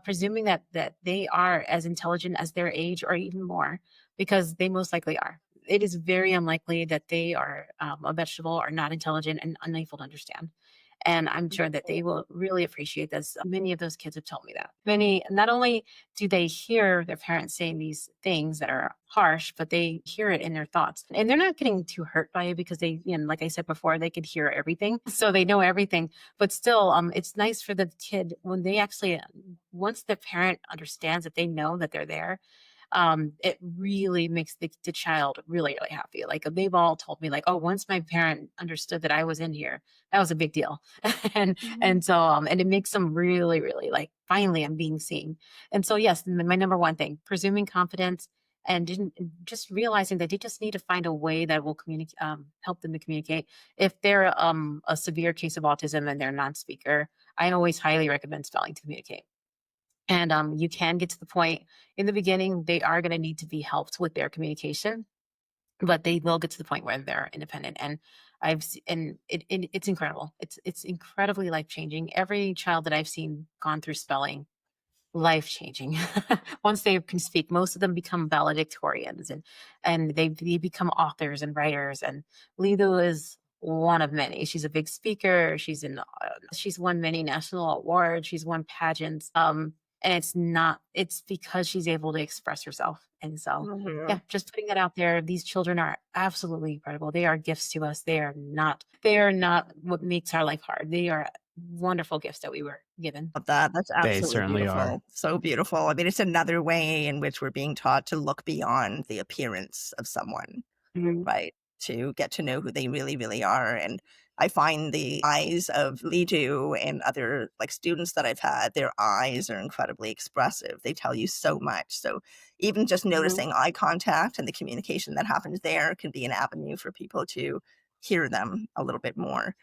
presuming that they are as intelligent as their age or even more, because they most likely are. It is very unlikely that they are a vegetable or not intelligent and unable to understand. And I'm sure that they will really appreciate this. Many of those kids have told me that. Not only do they hear their parents saying these things that are harsh, but they hear it in their thoughts. And they're not getting too hurt by it because they, like I said before, they could hear everything. So they know everything. But still, it's nice for the kid when they actually, once the parent understands that they know that they're there, it really makes the child really, really happy. Like, they've all told me, like, oh, once my parent understood that I was in here, that was a big deal. and so, and it makes them really, really like, finally I'm being seen. And so, yes, my number one thing, presuming confidence and just realizing that they just need to find a way that will communicate, help them to communicate. If they're a severe case of autism and they're a non-speaker, I always highly recommend spelling to communicate. And you can get to the point in the beginning, they are going to need to be helped with their communication, but they will get to the point where they're independent. And it's incredible. It's incredibly life-changing. Every child that I've seen gone through spelling, life-changing. Once they can speak, most of them become valedictorians and they become authors and writers. And Lidu is one of many. She's a big speaker. She's won many national awards. She's won pageants. And it's because she's able to express herself. And so,
Mhm.
yeah, just putting that out there. These children are absolutely incredible. They are gifts to us. They are not what makes our life hard. They are wonderful gifts that we were given.
Love that. That's
They
absolutely
certainly are.
beautiful. So beautiful. I mean, it's another way in which we're being taught to look beyond the appearance of someone,
Mhm.
right? To get to know who they really, really are. And I find the eyes of Lidu and other like students that I've had, their eyes are incredibly expressive. They tell you so much. So even just noticing eye contact and the communication that happens there can be an avenue for people to hear them a little bit more.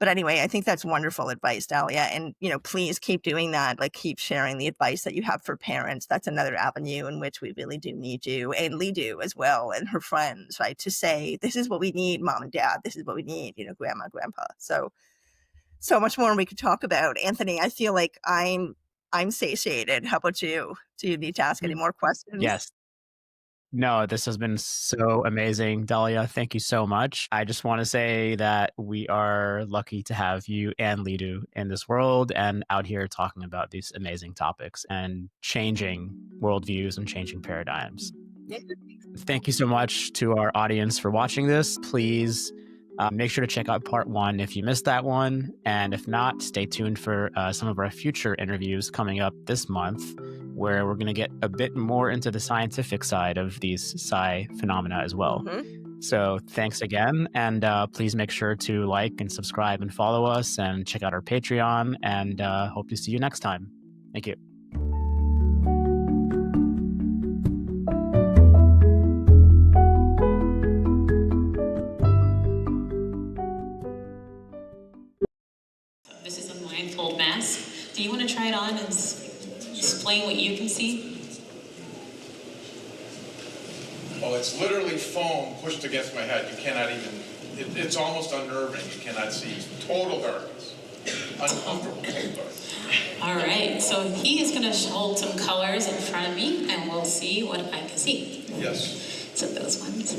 But anyway, I think that's wonderful advice, Dalia. And, please keep doing that. Like, keep sharing the advice that you have for parents. That's another avenue in which we really do need you, and Lidu as well, and her friends, right? To say, this is what we need, mom and dad. This is what we need, grandma, grandpa. So much more we could talk about. Anthony, I feel like I'm satiated. How about you? Do you need to ask any more questions?
Yes. No, this has been so amazing, Dalia. Thank you so much. I just want to say that we are lucky to have you and Lidu in this world and out here talking about these amazing topics and changing worldviews and changing paradigms. Thank you so much to our audience for watching this. Please make sure to check out part 1 if you missed that one. And if not, stay tuned for some of our future interviews coming up this month, where we're going to get a bit more into the scientific side of these psi phenomena as well.
Mhm.
So thanks again. And please make sure to like and subscribe and follow us and check out our Patreon. And hope to see you next time. Thank you.
This is a blindfold mask. Do you want to try it on and explain what you can see?
Well, it's literally foam pushed against my head. You cannot even, it's almost unnerving. You cannot see. Total darkness. Uncomfortable total darkness.
All right, so he is going to hold some colors in front of me, and we'll see what I can see.
Yes.
So those ones.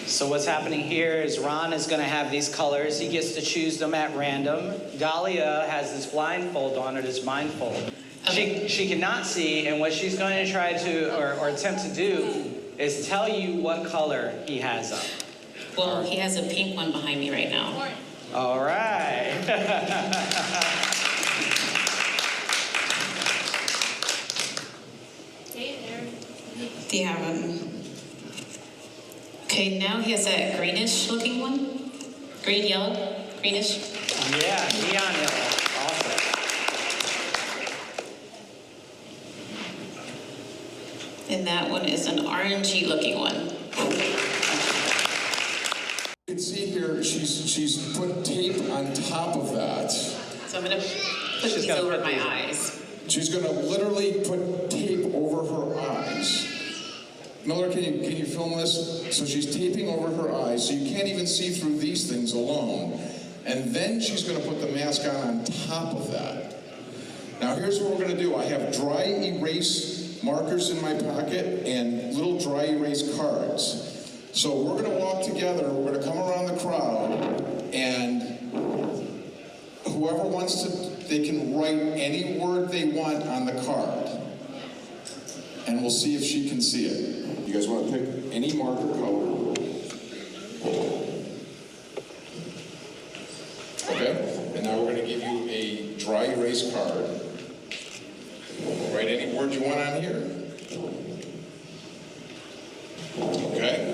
So what's happening here is Ron is going to have these colors. He gets to choose them at random. Dalia has this blindfold on, it is blindfold.
Okay.
She cannot see, and what she's going to try to, or attempt to do, is tell you what color he has up.
Well, he has a pink one behind me right now.
All right.
Do you have him? Okay, now he has that greenish looking one. Green, yellow, greenish.
Yeah, neon yellow. Awesome.
And that one is an orangey looking one.
You can see here, she's put tape on top of that.
So I'm going to put these over my eyes.
She's going to literally put tape over her eyes. Miller, can you film this? So she's taping over her eyes, so you can't even see through these things alone. And then she's going to put the mask on top of that. Now here's what we're going to do. I have dry erase markers in my pocket and little dry erase cards. So we're going to walk together, we're going to come around the crowd, and whoever wants to, they can write any word they want on the card. And we'll see if she can see it. You guys want to pick any marker color? Okay, and now we're going to give you a dry erase card. Write any word you want on here. Okay.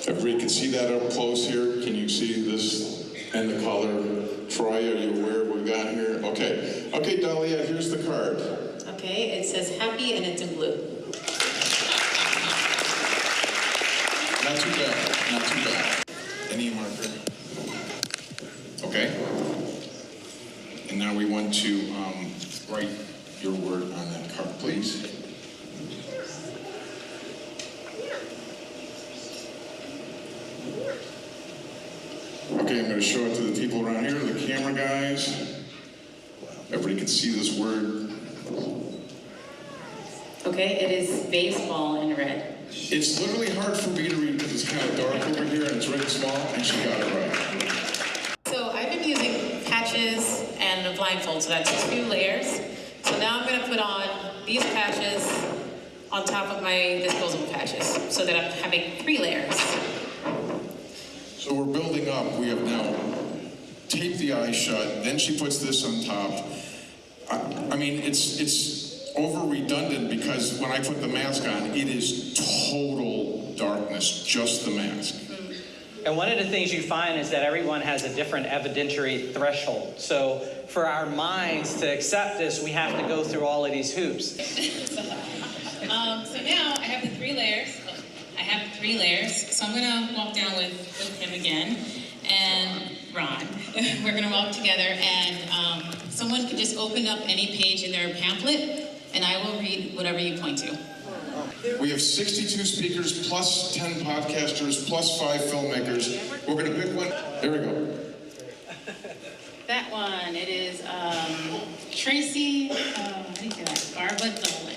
Everybody can see that up close here. Can you see this and the color? Troy, are you aware of what we got here? Okay. Okay, Dalia, here's the card.
Okay, it says happy and it's in blue.
Not too bad. Not too bad. Any marker? Okay. And now we want to write your word on that card, please. Okay, I'm going to show it to the people around here, the camera guys. Everybody can see this word.
Okay, it is baseball in red.
It's literally hard for me to read because it's kind of dark over here and it's really small, and she got it right.
So I've been using
blindfold, so that's 2 layers. So now I'm going to put on these patches on top of my disposable patches, so that I'm having 3 layers.
So we're building up. We have now taped the eyes shut, then she puts this on top. I mean, it's over redundant because when I put the mask on, it is total darkness, just the mask.
And one of the things you find is that everyone has a different evidentiary threshold. So for our minds to accept this, we have to go through all of these hoops.
So now I have the 3 layers. I have 3 layers. So I'm going to walk down with him again. And Ron, we're going to walk together, and someone can just open up any page in their pamphlet, and I will read whatever you point to.
We have 62 speakers, plus 10 podcasters, plus 5 filmmakers. We're going to pick one. There we go.
That one, it is Tracy, how do you say that? Barbara Dolan.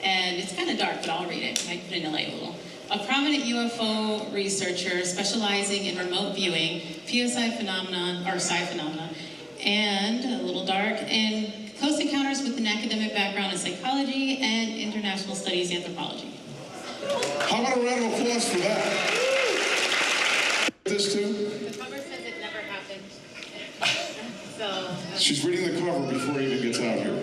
And it's kind of dark, but I'll read it. I put in a light a little. A prominent UFO researcher specializing in remote viewing, PSI phenomenon, or psi phenomena, and a little dark, and close encounters with an academic background in psychology and international studies anthropology.
How about a round of applause for that? This too?
The cover says it never happened. So.
She's reading the cover before it even gets out here.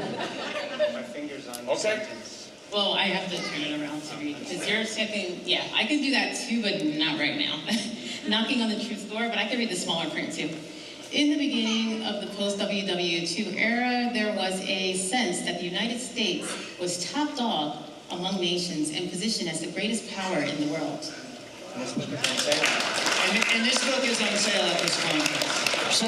My finger's on the sentence.
Well, I have to turn it around to read, because you're stepping, yeah, I can do that too, but not right now. Knocking on the truth door, but I can read the smaller print too. In the beginning of the post-WW2 era, there was a sense that the United States was top dog among nations and positioned as the greatest power in the world.
And this book is on sale.
And this book is on sale at this point. So